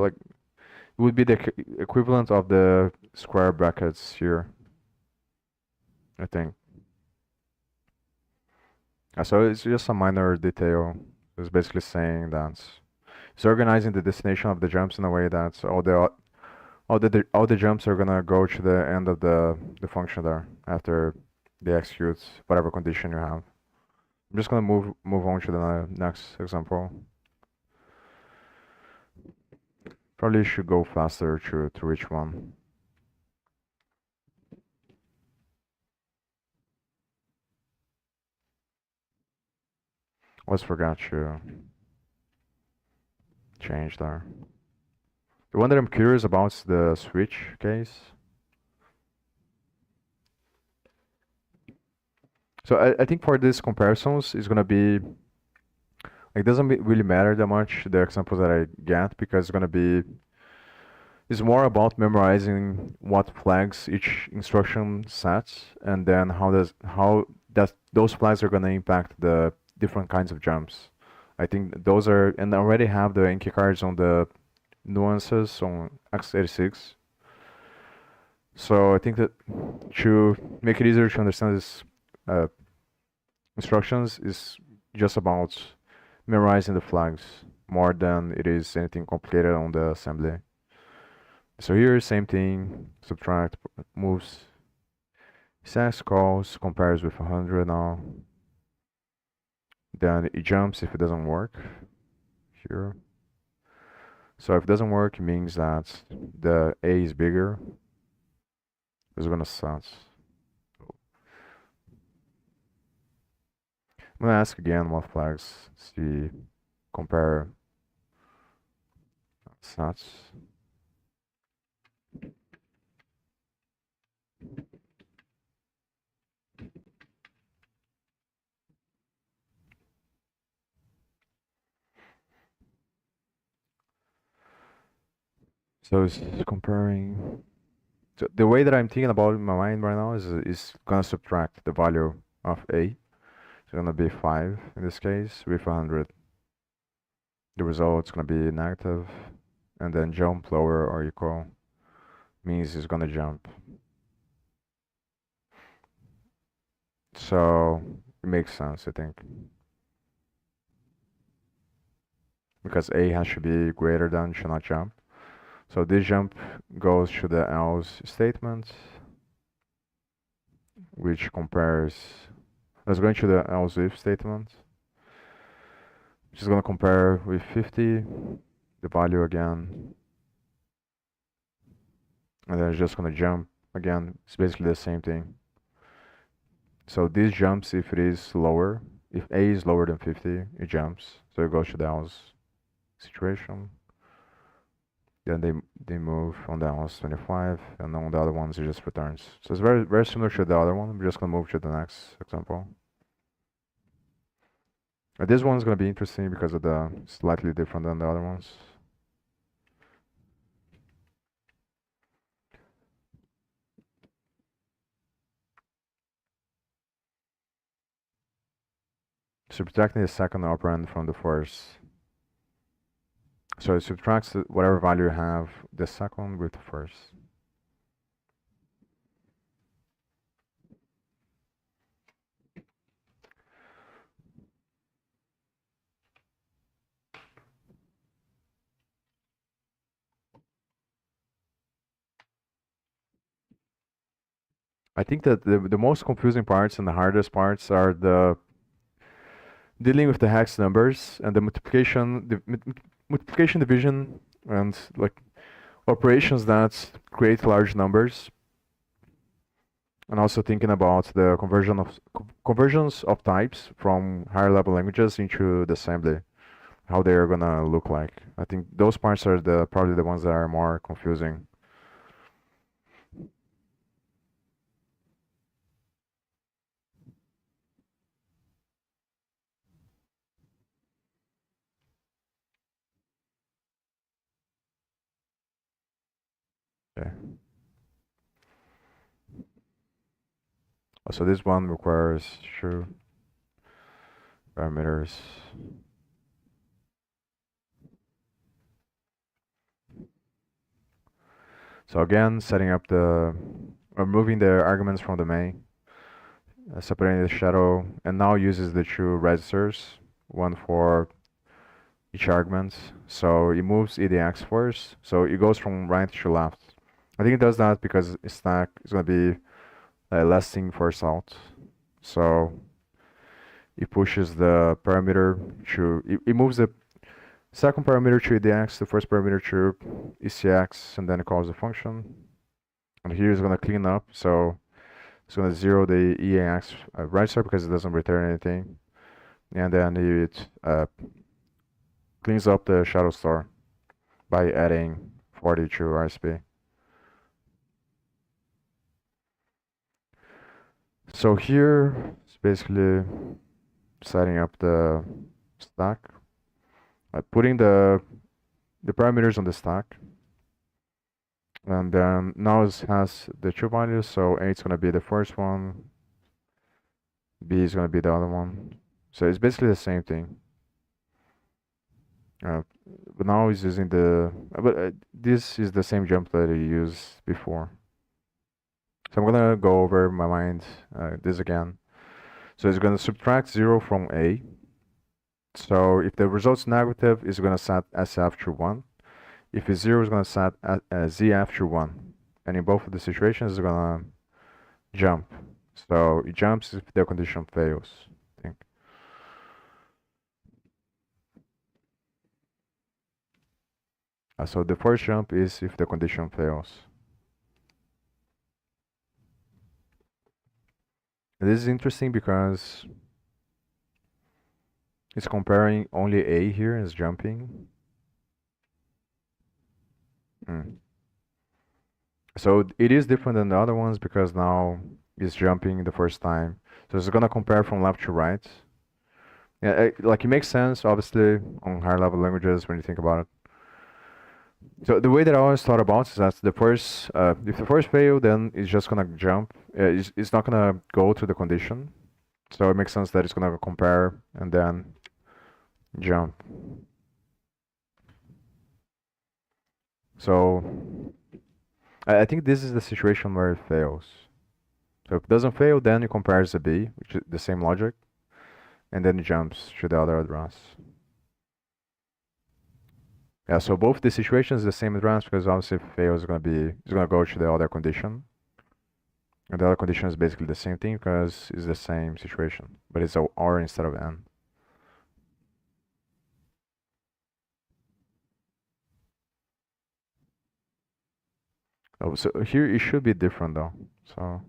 would be the equivalent of the square brackets here, I think. So it's just a minor detail. It's basically saying that it's organizing the destination of the jumps in a way that all the jumps are gonna go to the end of the function there after they execute whatever condition you have. I'm just gonna move on to the next example. Probably should go faster to reach one. Always forgot to change there. The one that I'm curious about is the switch case. So I think for these comparisons, it's gonna be it doesn't really matter that much the examples that I get because it's more about memorizing what flags each instruction sets and then how those flags are gonna impact the different kinds of jumps. I think those are and I already have the Anki cards on the nuances on x86. So I think that to make it easier to understand this uh, instructions is just about memorizing the flags more than it is anything complicated on the assembly. So here, same thing, subtract, moves, says calls, compares with 100 now. Then it jumps if it doesn't work here. So if it doesn't work, it means that the A is bigger. It's gonna set. I'm gonna ask again what flags, see, compare sets. So it's comparing. So the way that I'm thinking about it in my mind right now is gonna subtract the value of A. It's gonna be 5 in this case with 100. The result is gonna be negative, and then jump lower or equal means it's gonna jump. So it makes sense, I think, because A has to be greater than should not jump. So this jump goes to the else statement, which compares. Let's go into the else if statement, which is gonna compare with 50, the value again, and then it's just gonna jump again. It's basically the same thing. So this jumps if it is lower. If A is lower than 50, it jumps. So it goes to the else situation. Then they move on the else 25, and on the other ones it just returns. So it's very similar to the other one. I'm just gonna move to the next example. This one's gonna be interesting because of the slightly different than the other ones. subtracting the second operand from the first. So it subtracts whatever value you have the second with the first. I think that the most confusing parts and the hardest parts are the dealing with the hex numbers and the multiplication, division, and like operations that create large numbers, and also thinking about the conversions of types from higher level languages into the assembly, how they're gonna look like. I think those parts are probably the ones that are more confusing. Okay. So this one requires true parameters. So again, setting up removing the arguments from the main, separating the shadow, and now uses the two registers, one for each argument. So it moves EDX first, so it goes from right to left. I think it does that because stack is going to be lasting first out. So it pushes the parameter it moves the second parameter to EDX, the first parameter to ECX, and then it calls the function. And here it's going to clean up, so it's going to zero the EAX register because it doesn't return anything. And then it cleans up the shadow store by adding 40 to RSP. So here it's basically setting up the stack, putting the parameters on the stack, and then now it has the two values. So A is going to be the first one, B is going to be the other one. So it's basically the same thing. But now it's using this is the same jump that I used before. So I'm gonna go over my mind this again. So it's gonna subtract 0 from A. So if the result's negative, it's gonna set SF to 1. If it's 0, it's gonna set ZF to 1. And in both of the situations, it's gonna jump. So it jumps if the condition fails, I think. So the first jump is if the condition fails. And this is interesting because it's comparing only A here as jumping. So it is different than the other ones because now it's jumping the first time. So it's gonna compare from left to right. Yeah, like it makes sense, obviously, on higher level languages when you think about it. So the way that I always thought about is that if the first fail, then it's just gonna jump. It's not gonna go to the condition. So it makes sense that it's gonna compare and then jump. So I think this is the situation where it fails. So if it doesn't fail, then it compares the B, which is the same logic, and then it jumps to the other address. Yeah, so both the situations the same address because obviously if it fails, it's gonna go to the other condition. And the other condition is basically the same thing because it's the same situation, but it's a R instead of N. Oh, so here it should be different though. So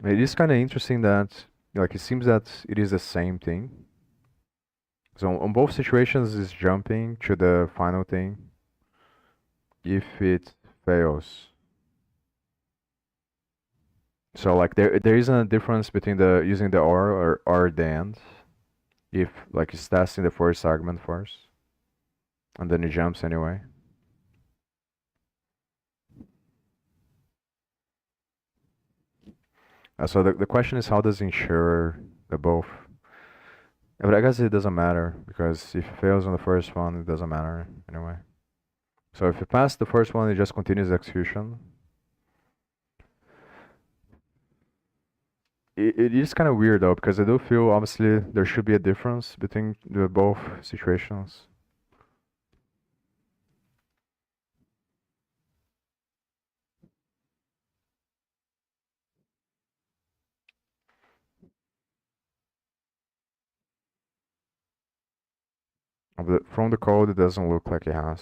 it is kind of interesting that like it seems that it is the same thing. So on both situations, it's jumping to the final thing if it fails. So like there isn't a difference between the using the or at the end if like it's testing the first argument first and then it jumps anyway. So the question is how does it ensure the both? Yeah, but I guess it doesn't matter because if it fails on the first one, it doesn't matter anyway. So if it passes the first one, it just continues execution. It is kind of weird though because I do feel obviously there should be a difference between the both situations. But from the code, it doesn't look like it has.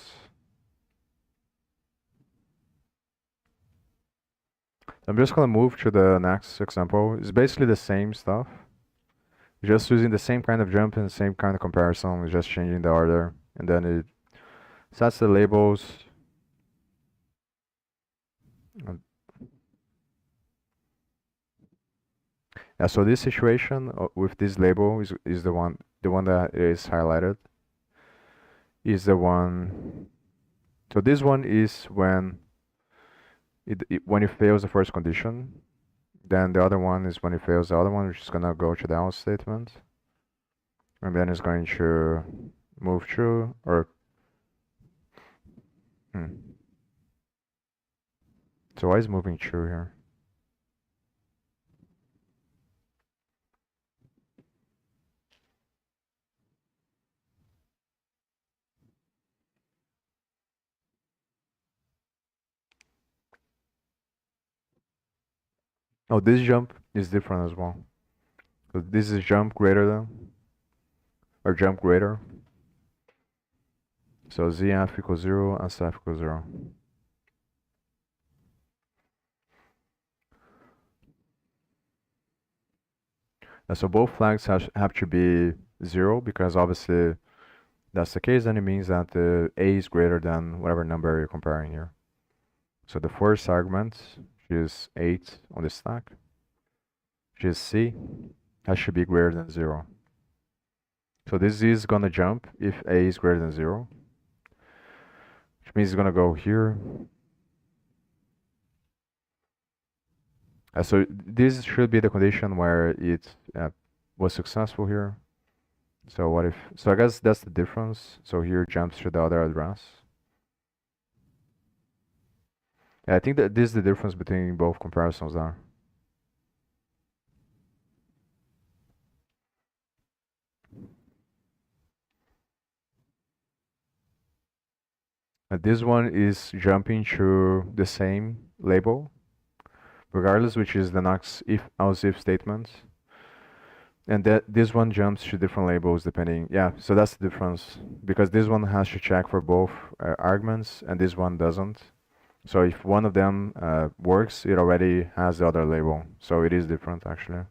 I'm just gonna move to the next example. It's basically the same stuff. Just using the same kind of jump and the same kind of comparison, it's just changing the order. And then it sets the labels. Yeah, so this situation with this label is the one that is highlighted. Is the one. So this one is when when it fails the first condition. Then the other one is when it fails the other one, which is gonna go to the else statement. And then it's going to move through or So why is moving through here? Oh, this jump is different as well. So this is jump greater than or jump greater. So ZF equals 0 and SF equals 0. And so both flags have to be 0 because obviously that's the case, and it means that the A is greater than whatever number you're comparing here. So the first argument, which is 8 on the stack, which is C, that should be greater than 0. So this is gonna jump if A is greater than 0, which means it's gonna go here. So this should be the condition where it was successful here. So what if, so I guess that's the difference. So here jumps to the other address. Yeah, I think that this is the difference between both comparisons there. This one is jumping to the same label, regardless, which is the next if else if statement. And that this one jumps to different labels depending. Yeah, so that's the difference because this one has to check for both arguments and this one doesn't. So if one of them works, it already has the other label. So it is different actually.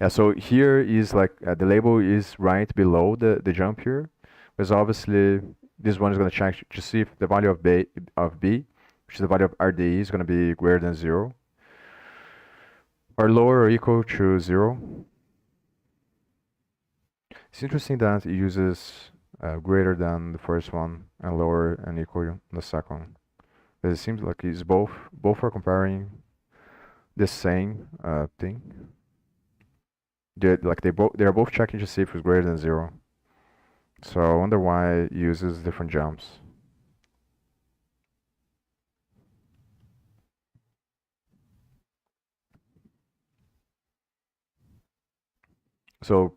Yeah, so here is like the label is right below the jump here, because obviously this one is going to check to see if the value of B, which is the value of RDE, is going to be greater than 0, or lower or equal to 0. It's interesting that it uses greater than the first one and lower and equal the second. But it seems like it's both are comparing the same thing. They're both checking to see if it's greater than 0. So I wonder why it uses different jumps. So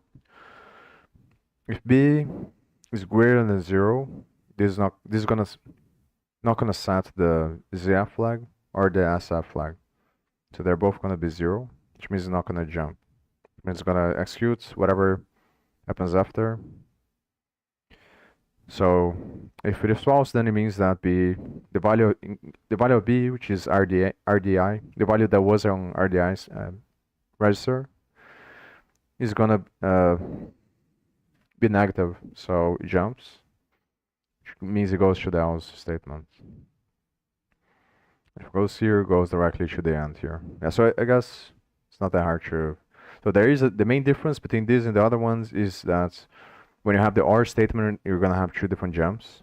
if B is greater than 0, this is not gonna set the ZF flag or the SF flag. So they're both gonna be 0, which means it's not gonna jump. It means it's gonna execute whatever happens after. So if it is false, then it means that the value of B, which is RDI, the value that was on RDI's register, is gonna be negative. So it jumps, which means it goes to the else statement. If it goes here, it goes directly to the end here. Yeah, so I guess it's not that hard to. So there is the main difference between this and the other ones is that when you have the OR statement, you're gonna have two different jumps.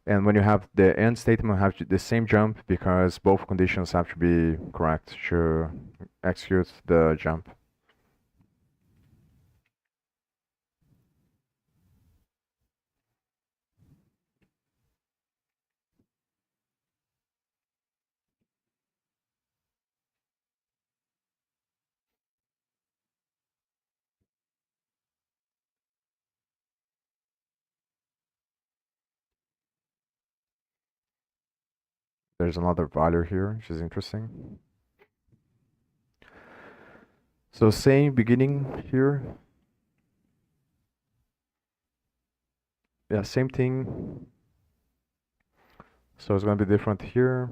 And when you have the end statement, have the same jump because both conditions have to be correct to execute the jump. There's another value here, which is interesting. So same beginning here. Yeah, same thing. So it's gonna be different here.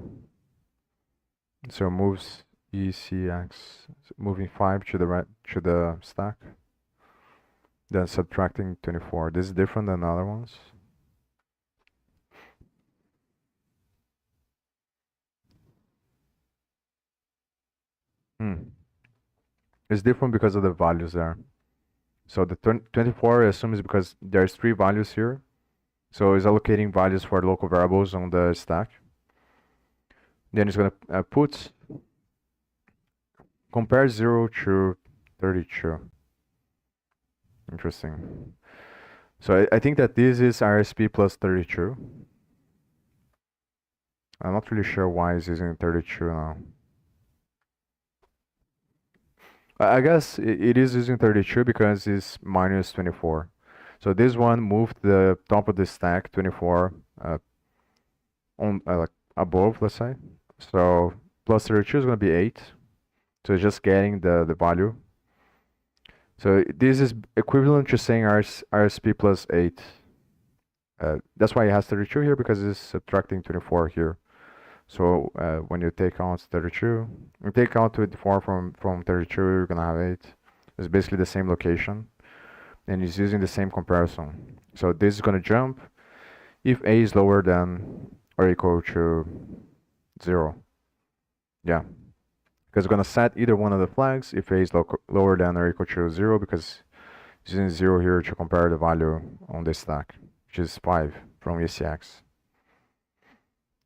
So moves ECX, moving 5 to the right to the stack. Then subtracting 24. This is different than the other ones. It's different because of the values there. So the 24 I assume is because there's 3 values here. So it's allocating values for local variables on the stack. Then it's gonna put compare 0 to 32. Interesting. So I think that this is RSP plus 32. I'm not really sure why it's using 32 now. I guess it is using 32 because it's minus 24. So this one moved the top of the stack 24 on like above, let's say. So plus 32 is going to be 8. So it's just getting the value. So this is equivalent to saying RSP plus 8. That's why it has 32 here because it's subtracting 24 here. So when you take out 32, you take out 24 from 32, you're gonna have 8. It's basically the same location, and it's using the same comparison. So this is gonna jump if a is lower than or equal to 0. Yeah, because we're gonna set either one of the flags if a is lower than or equal to 0, because it's using 0 here to compare the value on this stack, which is 5 from ECX.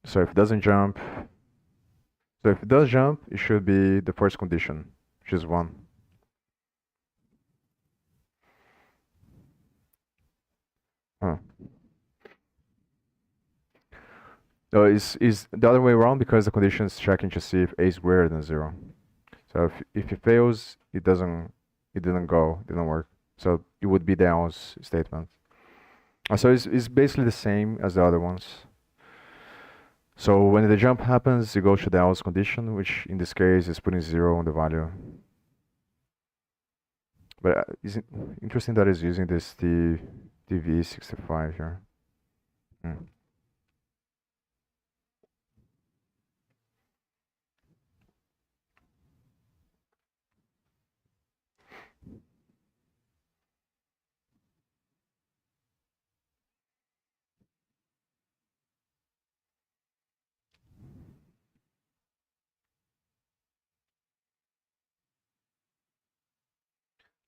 So if it doesn't jump, so if it does jump, it should be the first condition, which is 1. Huh. No, is the other way around because the condition is checking to see if a is greater than 0. So if it fails, it didn't work. So it would be the else statement. So it's basically the same as the other ones. So when the jump happens, you go to the else condition, which in this case is putting 0 on the value. But it's interesting that it's using this TV65 here.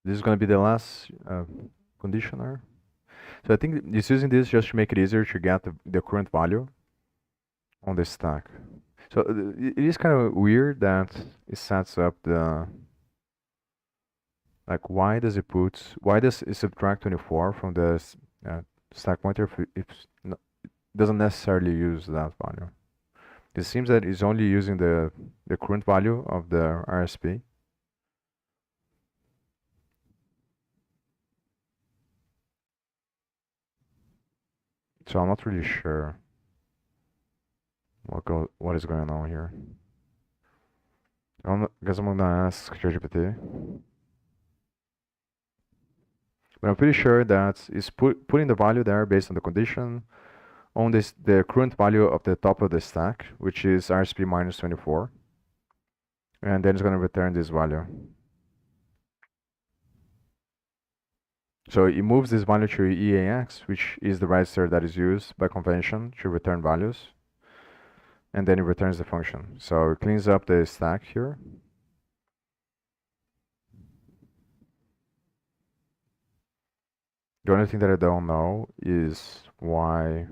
This is going to be the last conditioner. So I think it's using this just to make it easier to get the current value on the stack. So it is kind of weird that it sets up the, like, why does it subtract 24 from the stack pointer if it doesn't necessarily use that value? It seems that it's only using the current value of the RSP. So I'm not really sure what is going on here. I guess I'm gonna ask ChatGPT. But I'm pretty sure that it's putting the value there based on the condition on the current value of the top of the stack, which is RSP minus 24. And then it's going to return this value. So it moves this value to EAX, which is the register that is used by convention to return values. and then it returns the function. So it cleans up the stack here. The only thing that I don't know is why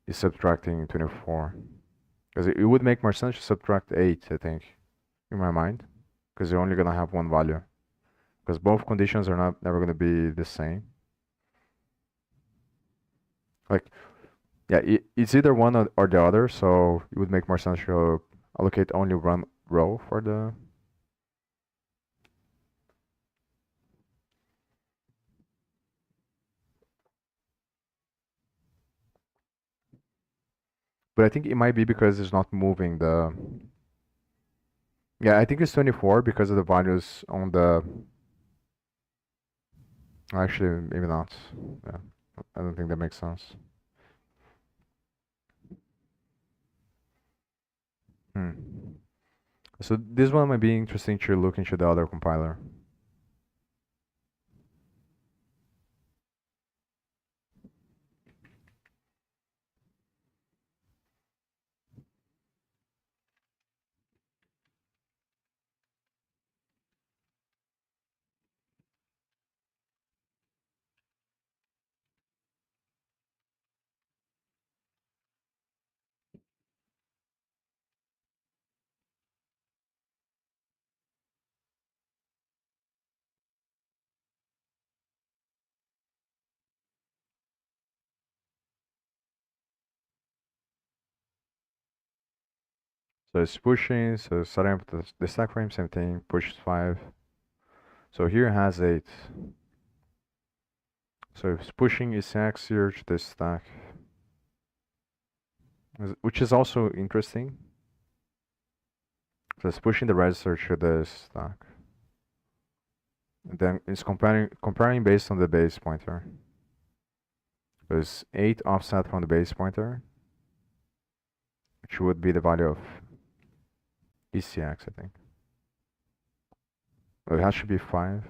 it's subtracting 24. Because it would make more sense to subtract 8, I think, in my mind. Because you're only going to have one value. Because both conditions are not never going to be the same. Like, yeah, it's either one or the other, so it would make more sense to allocate only one row for the... But I think it might be because it's not moving the... Yeah, I think it's 24 because of the values on the... Actually, maybe not. Yeah, I don't think that makes sense. Hmm. So this one might be interesting to look into the other compiler. So it's pushing, so starting up the stack frame, same thing, pushes 5. So here it has 8. So it's pushing its X here to this stack, which is also interesting. So it's pushing the register to this stack. And then it's comparing based on the base pointer. There's 8 offset from the base pointer, which would be the value of ECX, I think. Well, it has to be 5.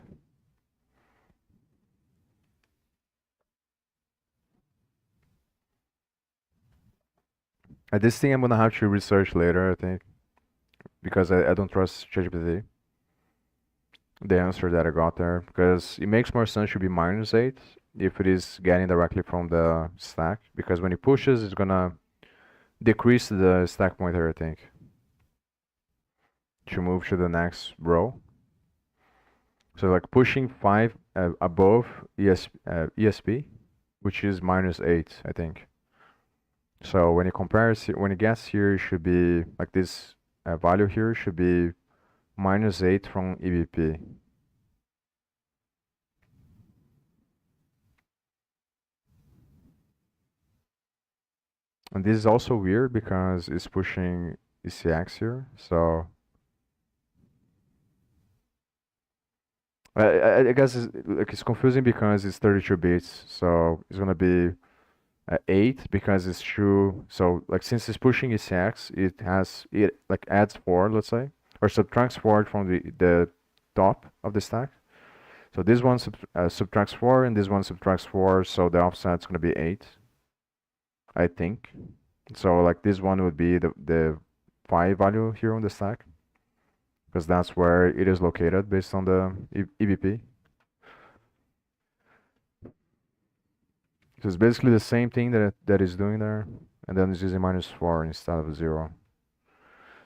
This thing I'm gonna have to research later, I think, because I don't trust ChatGPT. The answer that I got there, because it makes more sense to be -8 if it is getting directly from the stack, because when it pushes, it's gonna decrease the stack pointer, I think, to move to the next row. So like pushing 5 above ESP, which is -8, I think. So when it compares, when it gets here, it should be like this value here should be -8 from EBP. And this is also weird because it's pushing ECX here, so I guess it's confusing because it's 32 bits, so it's gonna be 8 because it's true. So like since it's pushing ECX, it like adds 4, let's say, or subtracts 4 from the top of the stack. So this one subtracts 4 and this one subtracts 4, so the offset's gonna be 8, I think. So like this one would be the 5 value here on the stack, because that's where it is located based on the EBP. So it's basically the same thing that is doing there, and then it's using -4 instead of 0.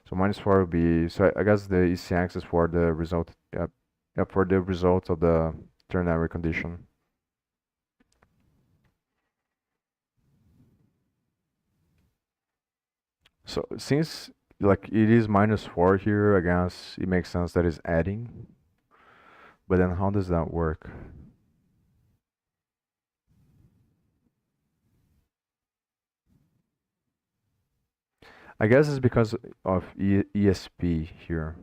So -4 would be, so I guess the ECX is for the result, for the result of the ternary condition. So since like it is -4 here, I guess it makes sense that it's adding. But then how does that work? I guess it's because of ESP here.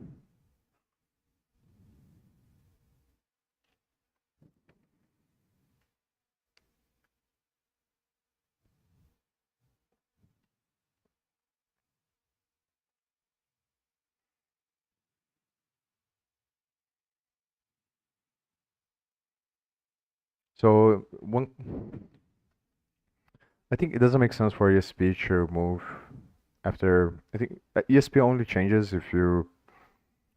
So I think it doesn't make sense for ESP to move after, I think ESP only changes if you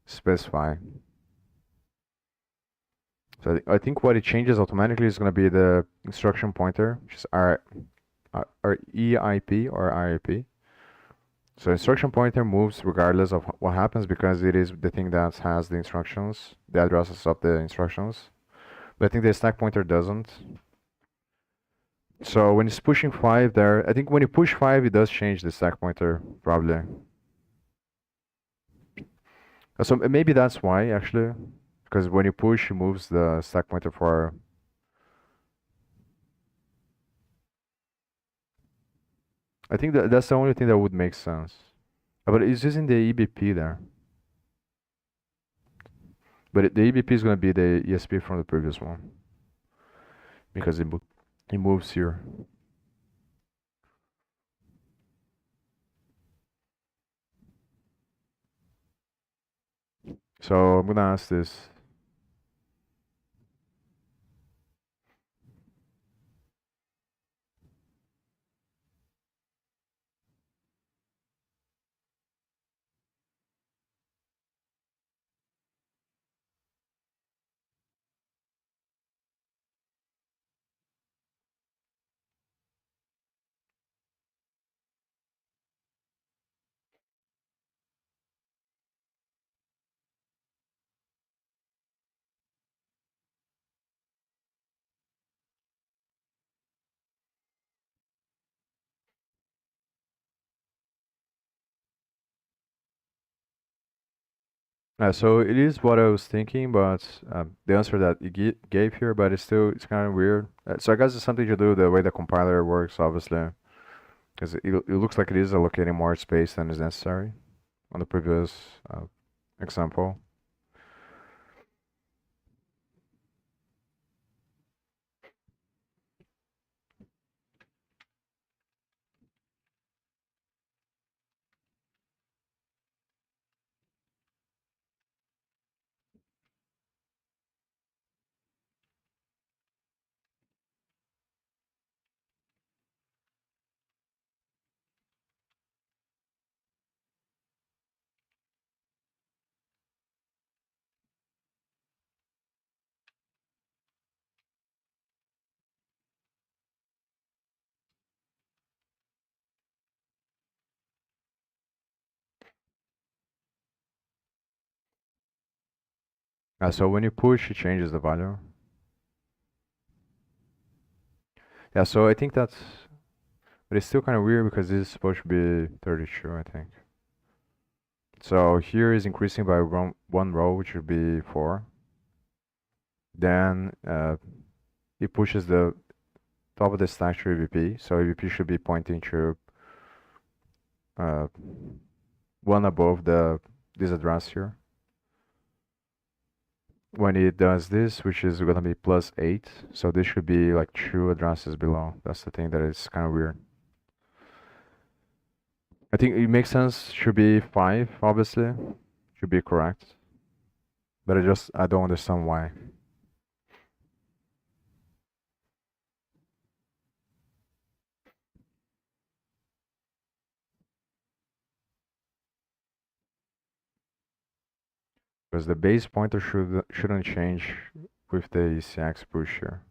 specify. So I think what it changes automatically is going to be the instruction pointer, which is our EIP or RIP. So instruction pointer moves regardless of what happens because it is the thing that has the instructions, the addresses of the instructions. But I think the stack pointer doesn't. So when it's pushing 5 there, I think when you push 5, it does change the stack pointer, probably. So maybe that's why, actually. Because when you push, it moves the stack pointer for... I think that's the only thing that would make sense. But it's using the EBP there. But the EBP is going to be the ESP from the previous one. Because it moves here. So I'm going to ask this. So it is what I was thinking, but the answer that you gave here, but it's kind of weird. So I guess it's something to do with the way the compiler works, obviously, because it looks like it is allocating more space than is necessary on the previous example. So when you push, it changes the value. Yeah, so I think that's, but it's still kind of weird because this is supposed to be 32, I think. So here is increasing by one row, which would be 4. Then it pushes the top of the stack to EVP, so EVP should be pointing to uh, one above this address here. When it does this, which is gonna be +8, so this should be like 2 addresses below. That's the thing that is kind of weird. I think it makes sense, should be 5, obviously. Should be correct. But I don't understand why. Because the base pointer shouldn't change with the ECX push here.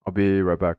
I'll be right back.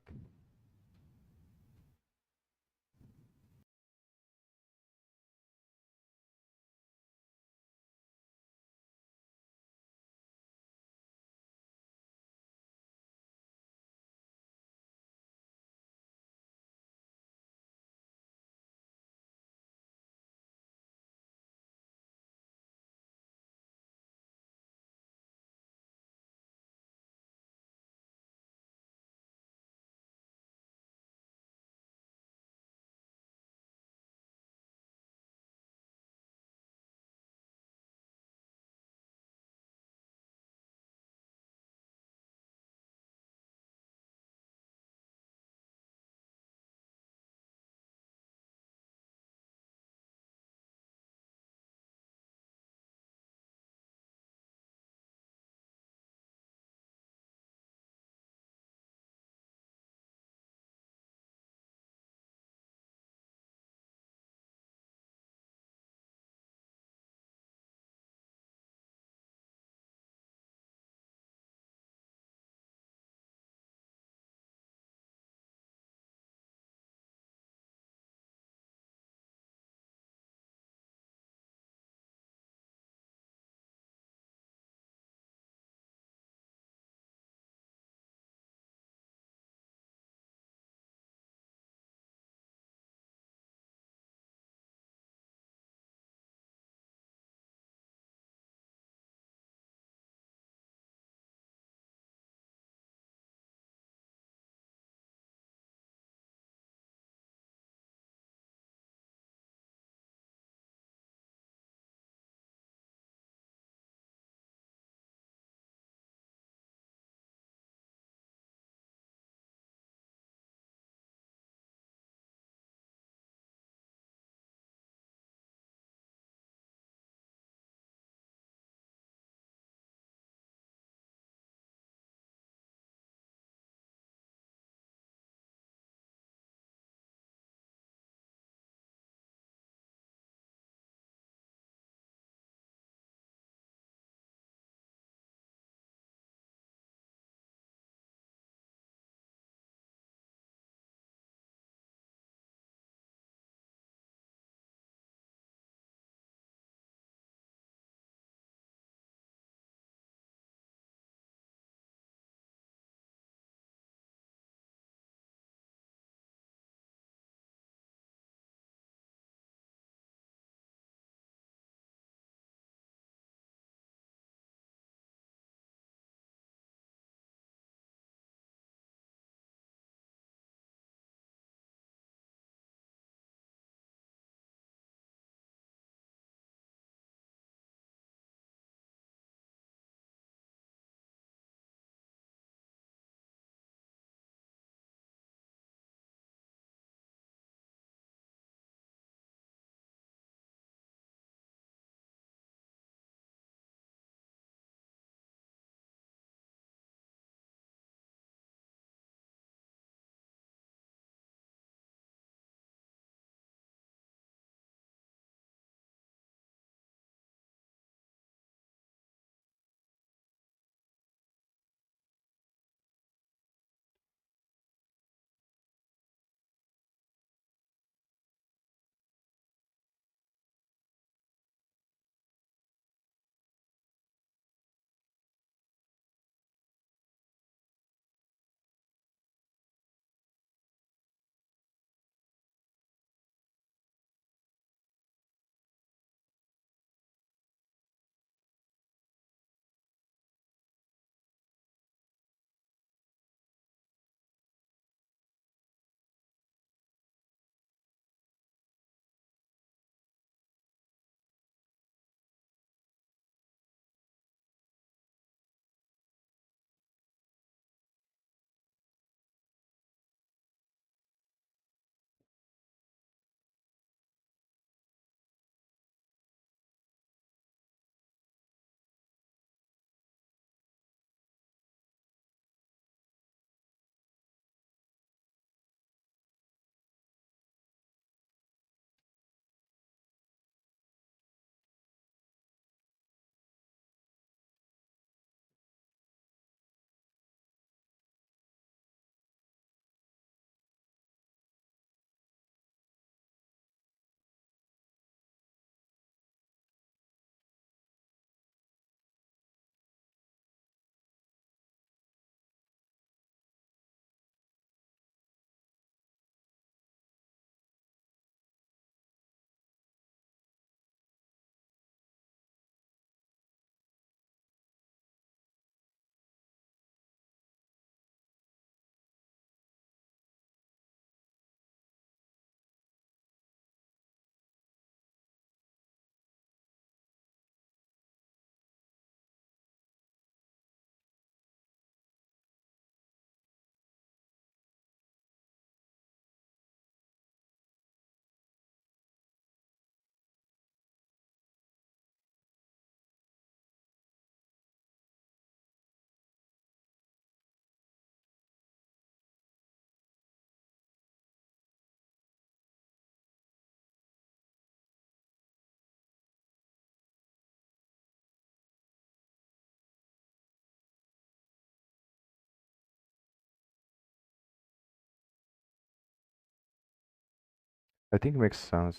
I think it makes sense.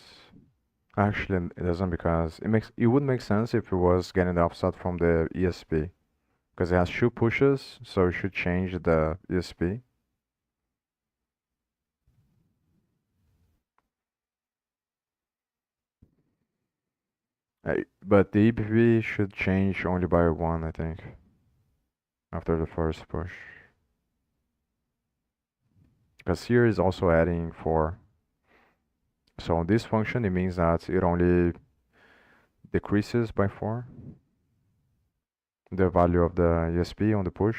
Actually, it doesn't because it would make sense if it was getting the offset from the ESP because it has two pushes, so it should change the ESP. But the EBP should change only by one, I think, after the first push. Because here is also adding 4. So on this function, it means that it only decreases by 4 the value of the ESP on the push.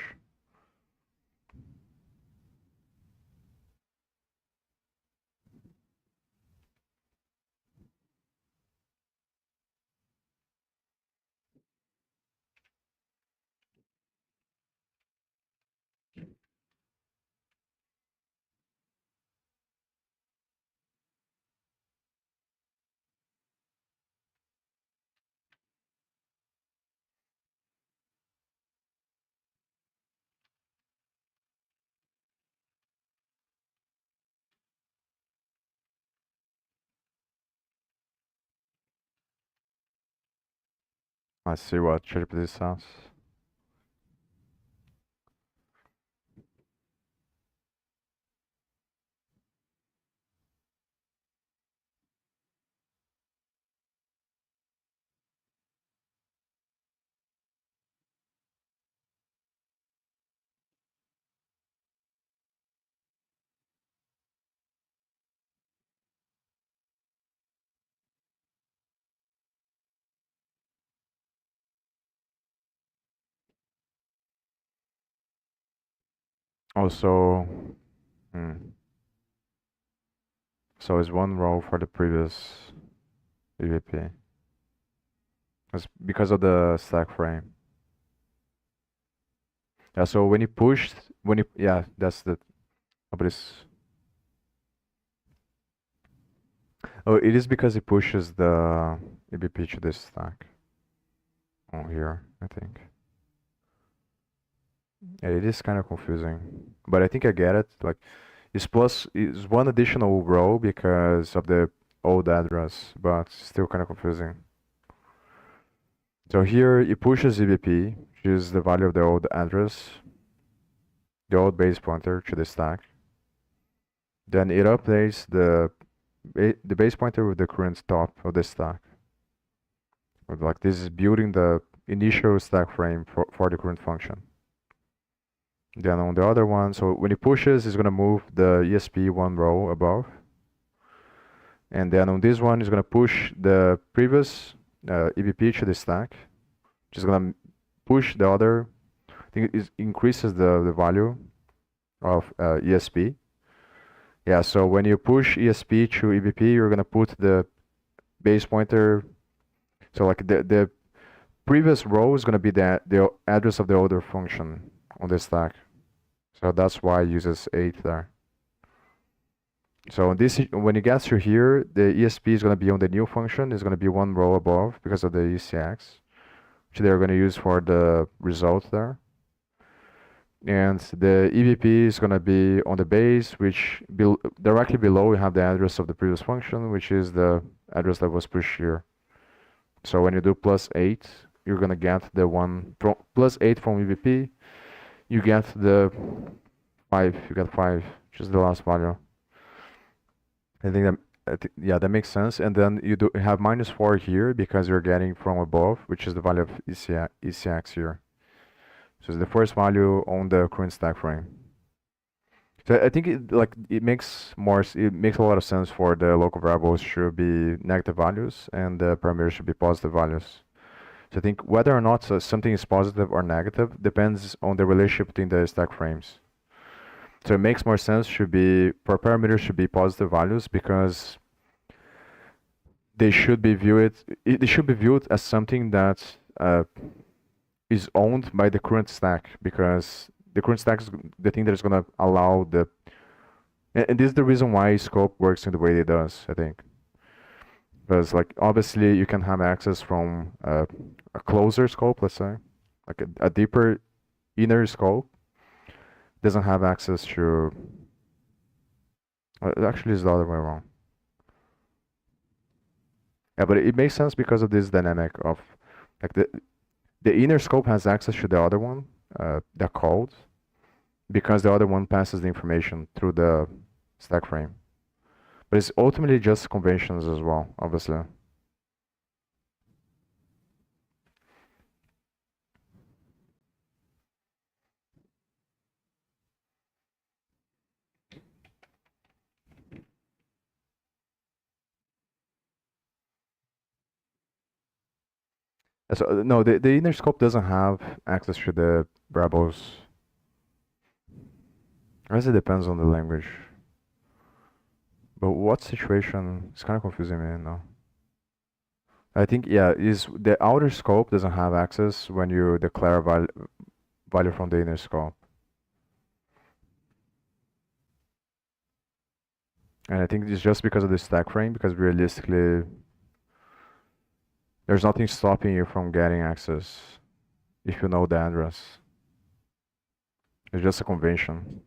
Let's see what ChatGPT says. Also, so it's one row for the previous EVP. It's because of the stack frame. Yeah, so when you pushed, yeah, that's the, but it's, oh, it is because it pushes the EBP to this stack. Oh, here, I think. Yeah, it is kind of confusing, but I think I get it. Like, it's one additional row because of the old address, but still kind of confusing. So here it pushes EBP, which is the value of the old address, the old base pointer to the stack. Then it updates the base pointer with the current top of the stack. Like this is building the initial stack frame for the current function. Then on the other one, so when it pushes, it's going to move the ESP one row above. And then on this one, it's going to push the previous EBP to the stack, which is going to push the other. I think it increases the value of ESP. Yeah, so when you push ESP to EBP, you're going to put the base pointer. So like the previous row is going to be the address of the older function on the stack. So that's why it uses 8 there. So this, when it gets to here, the ESP is going to be on the new function. It's going to be one row above because of the ECX, which they're going to use for the result there. And the EBP is going to be on the base, which directly below we have the address of the previous function, which is the address that was pushed here. So when you do +8, you're going to get the one from +8 from EBP. You get the 5. You get 5, which is the last value. I think that yeah, that makes sense. And then you have -4 here because you're getting from above, which is the value of ECX here. So it's the first value on the current stack frame. So I think it makes a lot of sense for the local variables should be negative values and the parameters should be positive values. So I think whether or not something is positive or negative depends on the relationship between the stack frames. So it makes more sense for parameters should be positive values because they should be viewed as something that is owned by the current stack, because the current stack is the thing that is going to allow and this is the reason why scope works in the way it does, I think. Because like obviously you can have access from a closer scope, let's say, like a deeper inner scope doesn't have access to actually it's the other way around. Yeah, but it makes sense because of this dynamic of like the inner scope has access to the other one, the code, because the other one passes the information through the stack frame. But it's ultimately just conventions as well, obviously. So no, the inner scope doesn't have access to the variables. I guess it depends on the language. But what situation? It's kind of confusing me now. I think yeah, is the outer scope doesn't have access when you declare value from the inner scope. And I think it's just because of the stack frame, because realistically, there's nothing stopping you from getting access if you know the address. It's just a convention.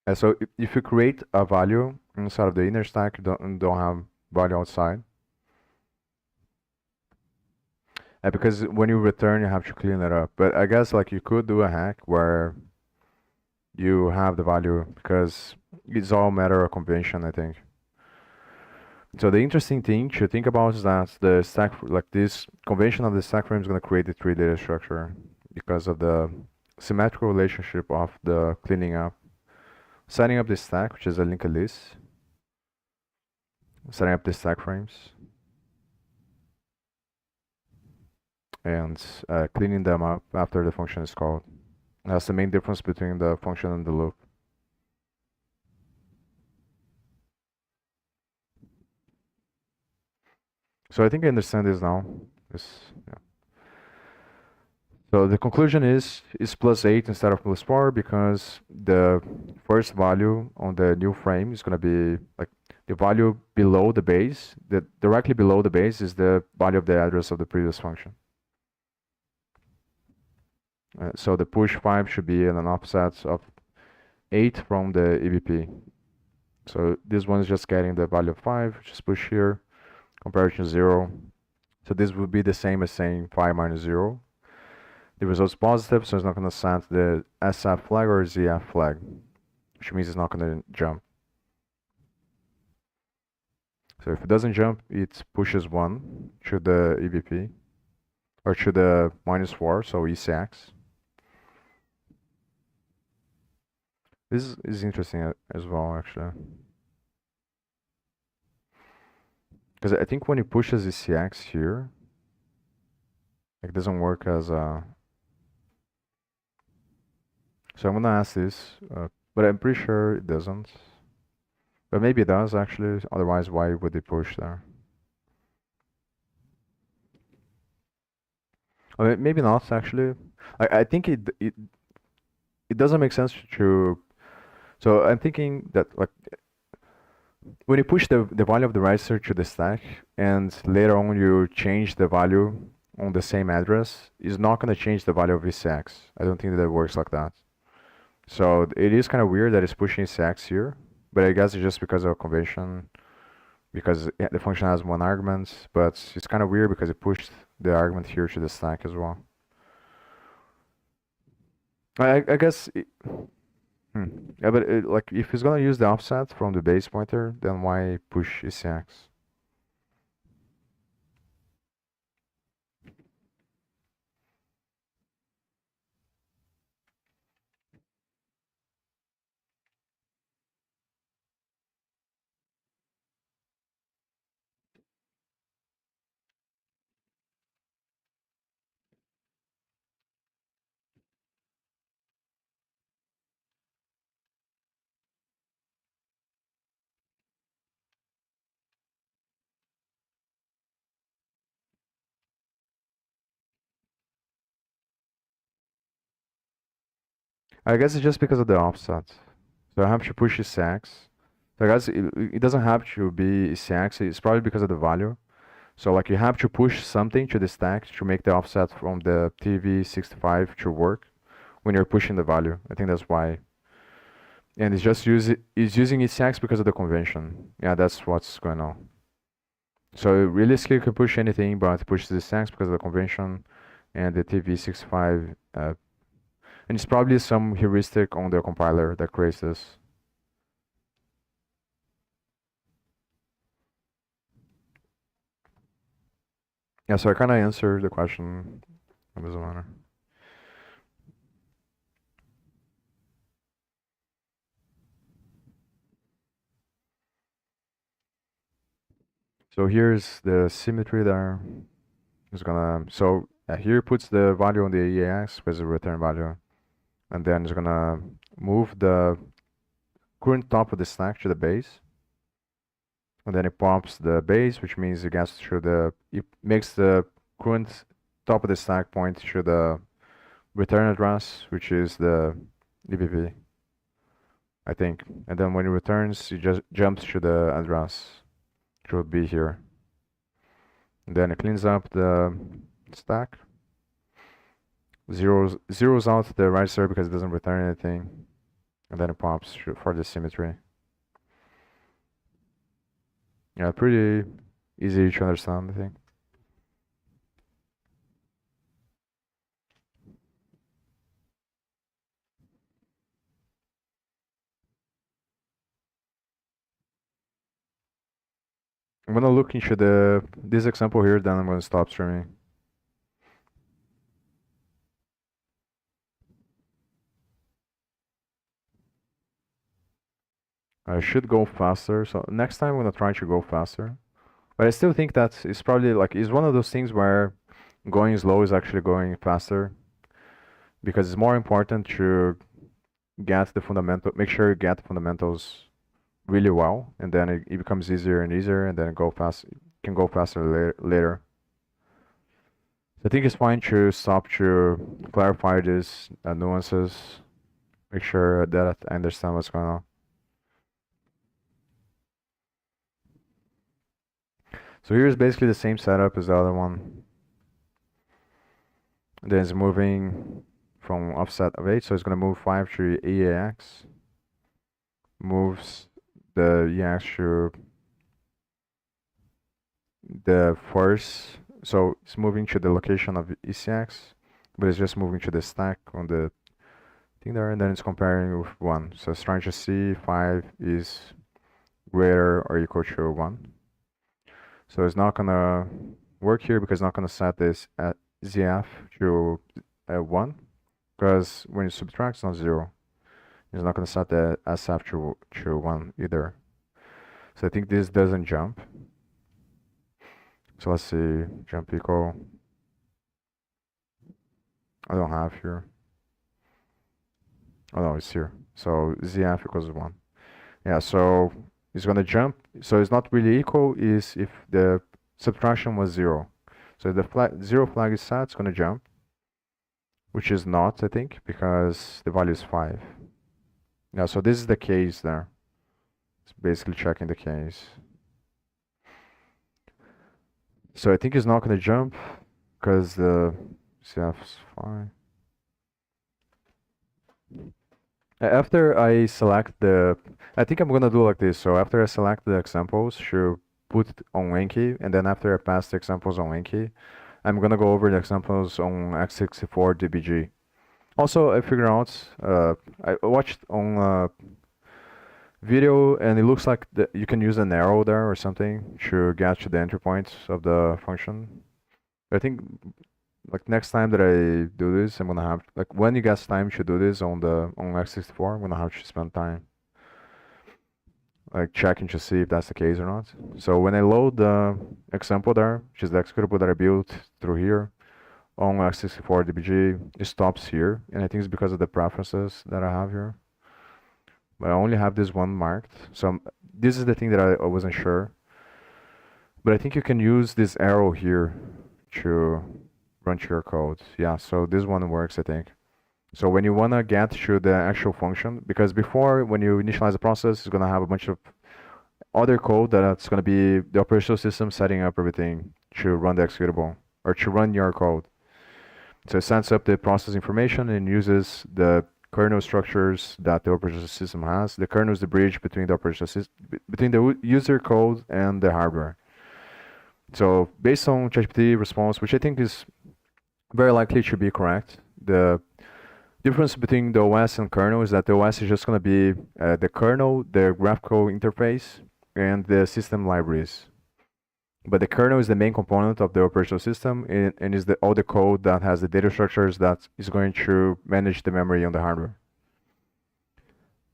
And so if you create a value inside of the inner stack, you don't have value outside. Because when you return, you have to clean it up. But I guess like you could do a hack where you have the value because it's all matter of convention, I think. So the interesting thing to think about is that the stack, like this convention of the stack frame is going to create the tree data structure because of the symmetrical relationship of the cleaning up, setting up the stack, which is a linked list, setting up the stack frames, and cleaning them up after the function is called. That's the main difference between the function and the loop. So I think I understand this now. Yeah. So the conclusion is plus 8 instead of plus 4 because the first value on the new frame is going to be like the value below the base. The directly below the base is the value of the address of the previous function. So the push 5 should be in an offset of 8 from the EBP. So this one is just getting the value of 5, just push here, comparison 0. So this would be the same as saying 5 minus 0. The result's positive, so it's not going to send the SF flag or ZF flag, which means it's not going to jump. So if it doesn't jump, it pushes 1 to the EBP, or to the minus 4, so ECX. This is interesting as well, actually. Because I think when it pushes ECX here, it doesn't work as a... So I'm gonna ask this, but I'm pretty sure it doesn't. But maybe it does, actually, otherwise why would it push there? I mean, maybe not, actually. I think it doesn't make sense to... So I'm thinking that like when you push the value of the register to the stack and later on you change the value on the same address, it's not going to change the value of ECX. I don't think that it works like that. So it is kind of weird that it's pushing ECX here, but I guess it's just because of convention, because the function has one argument, but it's kind of weird because it pushed the argument here to the stack as well. I guess yeah, but like if it's gonna use the offset from the base pointer, then why push ECX? I guess it's just because of the offset. So I have to push ECX. So I guess it doesn't have to be exact. It's probably because of the value. So like you have to push something to the stack to make the offset from the TV65 to work when you're pushing the value. I think that's why. And it's using exact because of the convention. Yeah, that's what's going on. So realistically, you can push anything, but push the stacks because of the convention and the TV65. And it's probably some heuristic on the compiler that creates this. Yeah, so I kind of answered the question. It doesn't matter. So here's the symmetry there. It's gonna here puts the value on the EAX with the return value, and then it's gonna move the current top of the stack to the base, and then it pops the base, which means it makes the current top of the stack point to the return address, which is the EBP, I think. And then when it returns, it just jumps to the address, which would be here. And then it cleans up the stack, zeroes out the register because it doesn't return anything, and then it pops for the symmetry. Yeah, pretty easy to understand, I think. I'm gonna look into this example here, then I'm gonna stop streaming. I should go faster, so next time I'm gonna try to go faster. But I still think that it's probably like it's one of those things where going slow is actually going faster because it's more important to make sure you get the fundamentals really well, and then it becomes easier and easier, and then can go faster later. So I think it's fine to stop to clarify these nuances, make sure that I understand what's going on. So here's basically the same setup as the other one. Then it's moving from offset of 8, so it's going to move 5 to EAX. Moves the EAX to the first, so it's moving to the location of ECX, but it's just moving to the stack on the thing there, and then it's comparing with 1. So it's trying to see 5 is greater or equal to 1. So it's not gonna work here because it's not gonna set this at ZF to 1, because when you subtract, it's not 0. It's not gonna set the SF to 1 either. So I think this doesn't jump. So let's see, jump equal. I don't have here. Oh no, it's here. So ZF equals 1. Yeah, so it's gonna jump. So it's not really equal is if the subtraction was 0. So if the 0 flag is set, it's gonna jump, which is not, I think, because the value is 5. Yeah, so this is the case there. It's basically checking the case. So I think it's not gonna jump because the CF is fine. After I select I think I'm gonna do like this. So after I select the examples, to put it on Linky, and then after I pass the examples on Linky, I'm gonna go over the examples on x64 DBG. Also, I figured out, I watched on video, and it looks like you can use an arrow there or something to get to the entry points of the function. I think like next time that I do this, I'm gonna have like when you get time to do this on x64, I'm gonna have to spend time like checking to see if that's the case or not. So when I load the example there, which is the executable that I built through here on x64 DBG, it stops here, and I think it's because of the preferences that I have here. But I only have this one marked, so this is the thing that I wasn't sure. But I think you can use this arrow here to run to your code. Yeah, so this one works, I think. So when you wanna get to the actual function, because before when you initialize the process, it's gonna have a bunch of other code that's going to be the operational system setting up everything to run the executable or to run your code. So it sends up the process information and uses the kernel structures that the operational system has. The kernel is the bridge between the operational system, between the user code and the hardware. So based on ChatGPT response, which I think is very likely to be correct, the difference between the OS and kernel is that the OS is just going to be the kernel, the graphical interface, and the system libraries. But the kernel is the main component of the operational system and is all the code that has the data structures that is going to manage the memory on the hardware.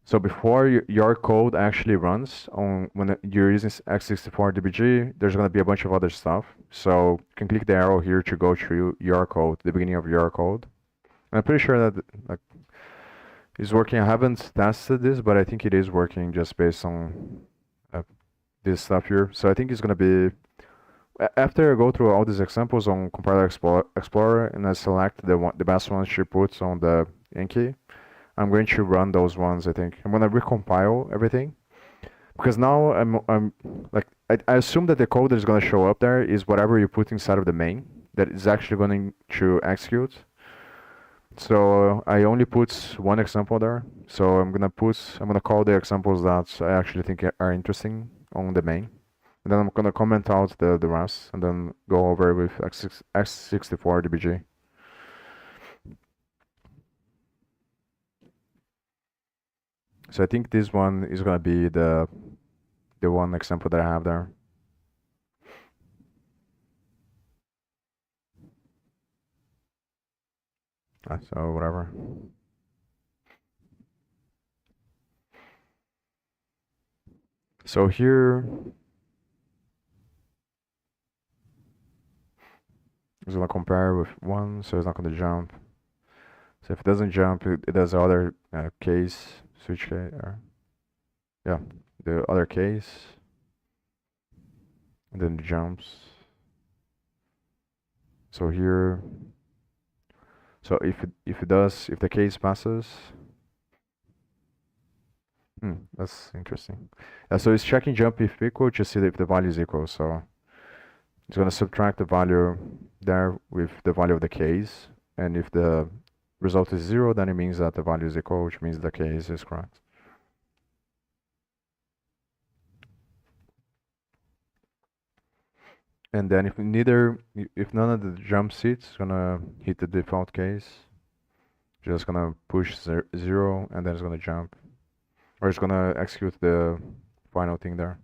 So before your code actually runs on when you're using x64 DBG, there's going to be a bunch of other stuff. So you can click the arrow here to go through your code, the beginning of your code. I'm pretty sure that like it's working. I haven't tested this, but I think it is working just based on this stuff here. So I think it's going to be after I go through all these examples on Compiler Explorer and I select the best ones to put on the Enki, I'm going to run those ones. I think I'm going to recompile everything because now I'm like I assume that the code that is going to show up there is whatever you put inside of the main that is actually going to execute. So I only put one example there. So I'm gonna call the examples that I actually think are interesting on the main. And then I'm gonna comment out the rest and then go over with x64 DBG. So I think this one is gonna be the one example that I have there. So whatever. So here it's gonna compare with one, so it's not gonna jump. So if it doesn't jump, it does the other case, switch case, or yeah, the other case, and then it jumps. So here, so if the case passes, that's interesting. So it's checking jump if equal to see if the value is equal. So it's gonna subtract the value there with the value of the case, and if the result is 0, then it means that the value is equal, which means the case is correct. And then if none of the jumps hit, it's gonna hit the default case. Just gonna push 0, and then it's gonna jump, or it's gonna execute the final thing there.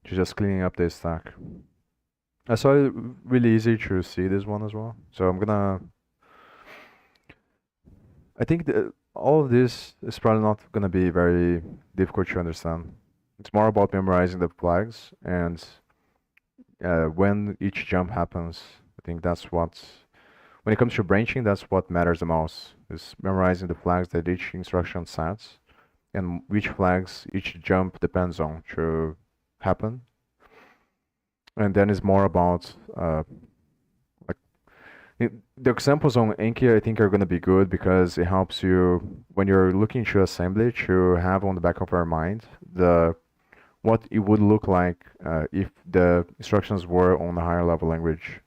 Just cleaning up the stack. I saw it really easy to see this one as well. So I think all of this is probably not gonna be very difficult to understand. It's more about memorizing the flags and when each jump happens. I think that's when it comes to branching, that's what matters the most, is memorizing the flags that each instruction sets and which flags each jump depends on to happen. And then it's more about the examples on Enki I think are going to be good because it helps you when you're looking to assembly to have on the back of your mind what it would look like if the instructions were on a higher level language.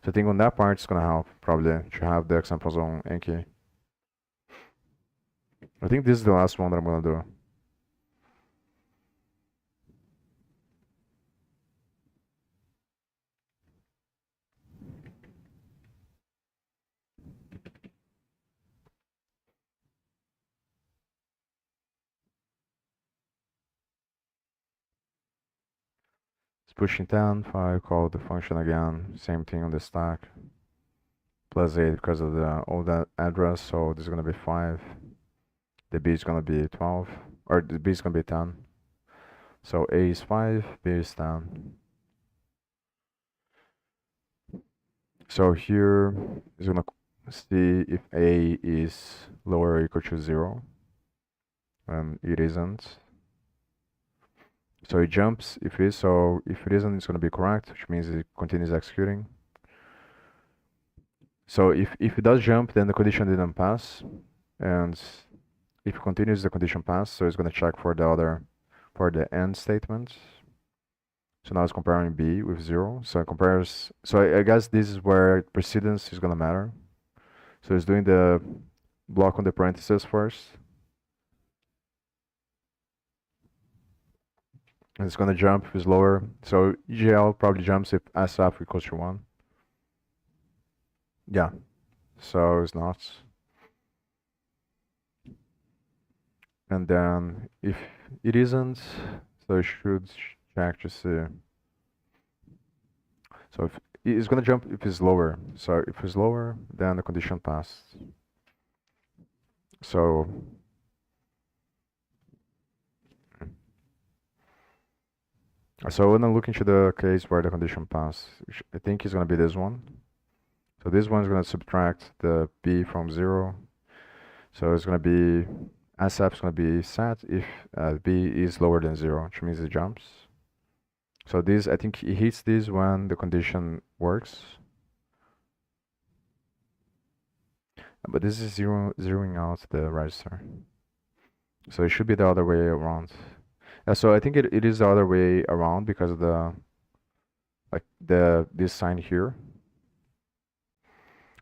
So I think on that part it's going to help probably to have the examples on Enki. I think this is the last one that I'm going to do. Pushing 10, 5, call the function again, same thing on the stack, plus 8 because of the old address, so this is going to be 5, the B is going to be 12, or the B is going to be 10, so A is 5, B is 10. So here is going to see if A is lower or equal to 0, and it isn't. So it jumps if it is, so if it isn't, it's going to be correct, which means it continues executing. So if it does jump, then the condition didn't pass, and if it continues, the condition passed, so it's going to check for the other for the AND statement. So now it's comparing B with 0. So it compares. So I guess this is where precedence is gonna matter. So it's doing the block on the parentheses first. And it's gonna jump if it's lower. So EGL probably jumps if SF equals to 1. Yeah. So it's not. And then if it isn't, so it should check to see. So if it's gonna jump if it's lower. So if it's lower, then the condition passed. So when I look into the case where the condition passed, I think it's gonna be this one. So this one is gonna subtract the B from 0. So it's gonna be SF is gonna be set if B is lower than 0, which means it jumps. So this, I think it hits this when the condition works. But this is zeroing out the register. So it should be the other way around. So I think it is the other way around because of the this sign here.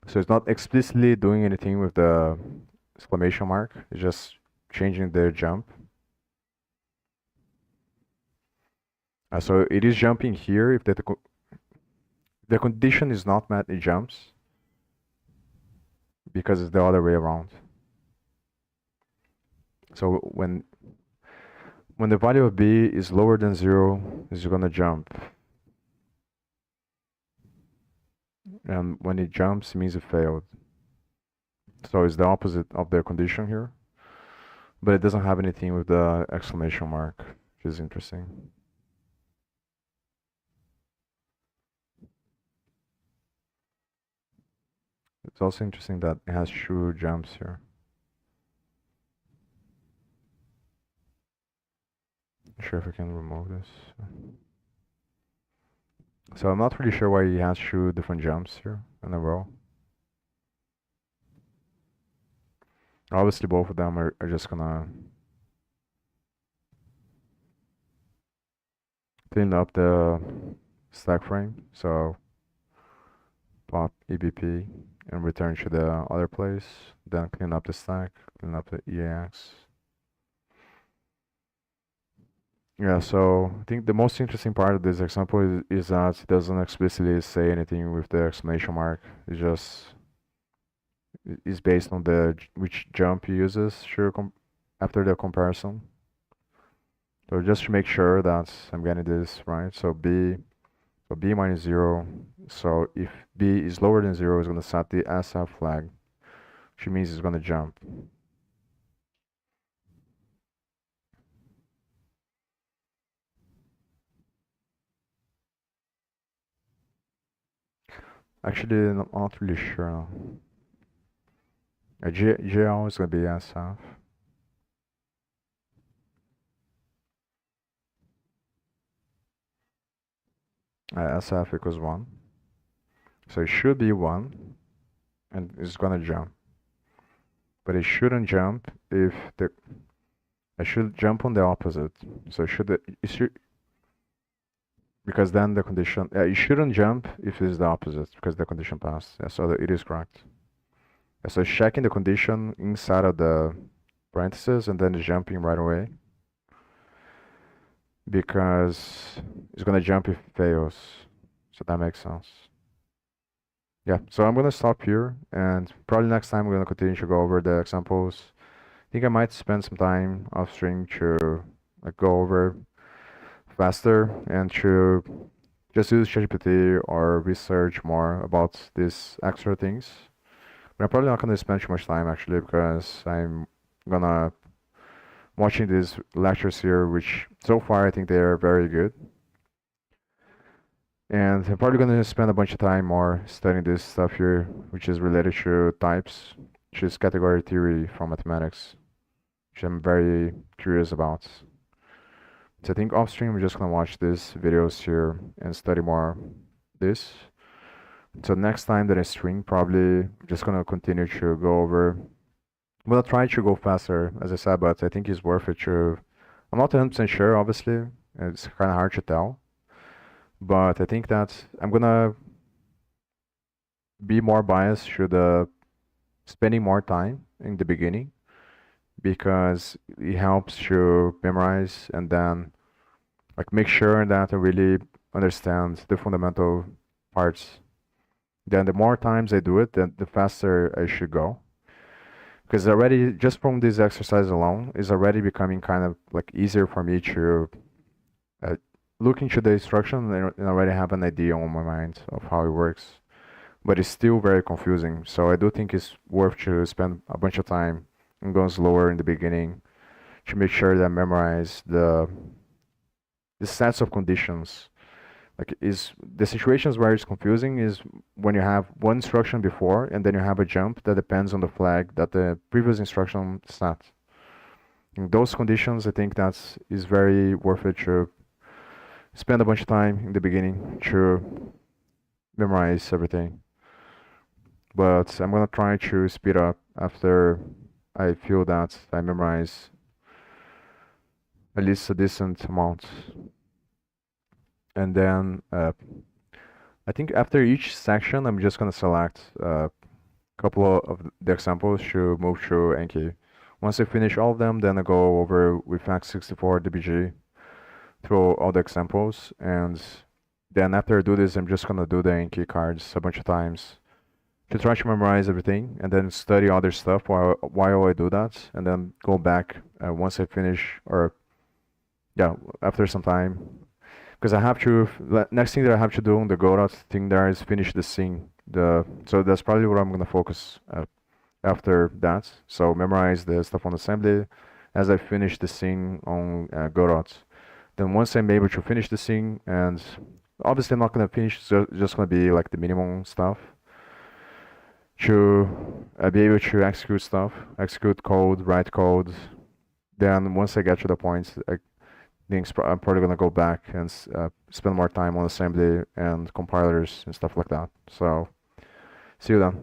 So it's not explicitly doing anything with the exclamation mark. It's just changing the jump. So it is jumping here if the condition is not met, it jumps because it's the other way around. So when the value of B is lower than 0, it's gonna jump. And when it jumps, it means it failed. So it's the opposite of the condition here. But it doesn't have anything with the exclamation mark, which is interesting. It's also interesting that it has true jumps here. Not sure if I can remove this. So I'm not really sure why he has two different jumps here in a row. Obviously both of them are just gonna clean up the stack frame. So pop EBP and return to the other place. Then clean up the stack, clean up the EAX. Yeah, so I think the most interesting part of this example is that it doesn't explicitly say anything with the exclamation mark. It just is based on which jump he uses after the comparison. So just to make sure that I'm getting this right. So B minus 0. So if B is lower than 0, it's going to set the SF flag, which means it's going to jump. Actually, I'm not really sure. GL is going to be SF. SF equals 1. So it should be 1, and it's going to jump. But it shouldn't jump if I should jump on the opposite. So it should because then the condition, it shouldn't jump if it's the opposite, because the condition passed. Yeah, so it is correct. Yeah, so it's checking the condition inside of the parentheses and then it's jumping right away, because it's gonna jump if it fails. So that makes sense. Yeah, so I'm gonna stop here, and probably next time we're gonna continue to go over the examples. I think I might spend some time off stream to go over faster and to just use ChatGPT or research more about these extra things. But I'm probably not gonna spend too much time actually, because I'm gonna watching these lectures here, which so far I think they are very good. And I'm probably gonna spend a bunch of time more studying this stuff here, which is related to types, which is category theory from mathematics, which I'm very curious about. So I think off stream we're just gonna watch these videos here and study more this. So next time that I stream, probably I'm just gonna continue to go over. I'm gonna try to go faster, as I said, but I think it's worth it to I'm not 100% sure, obviously. It's kind of hard to tell. But I think that I'm gonna be more biased to the spending more time in the beginning because it helps to memorize and then like make sure that I really understand the fundamental parts. Then the more times I do it, then the faster I should go. Because already just from this exercise alone is already becoming kind of like easier for me to uh, look into the instruction and already have an idea on my mind of how it works. But it's still very confusing. So I do think it's worth to spend a bunch of time and going slower in the beginning to make sure that I memorize the sets of conditions. Like is the situations where it's confusing is when you have one instruction before and then you have a jump that depends on the flag that the previous instruction set. In those conditions, I think that's is very worth it to spend a bunch of time in the beginning to memorize everything. But I'm gonna try to speed up after I feel that I memorize at least a decent amount. And then I think after each section, I'm just gonna select a couple of the examples to move through Anki. Once I finish all of them, then I go over with x64 DBG through all the examples, and then after I do this, I'm just gonna do the Anki cards a bunch of times to try to memorize everything, and then study other stuff while I do that, and then go back once I finish, or yeah, after some time, because I have to. Next thing that I have to do on the go out thing there is finish the scene. So that's probably what I'm gonna focus after that. So memorize the stuff on assembly as I finish the scene on Godot. Then once I'm able to finish the scene, and obviously I'm not gonna finish, so just gonna be like the minimum stuff to be able to execute stuff, execute code, write code. Then once I get to the point, I'm probably gonna go back and spend more time on assembly and compilers and stuff like that. So see you then.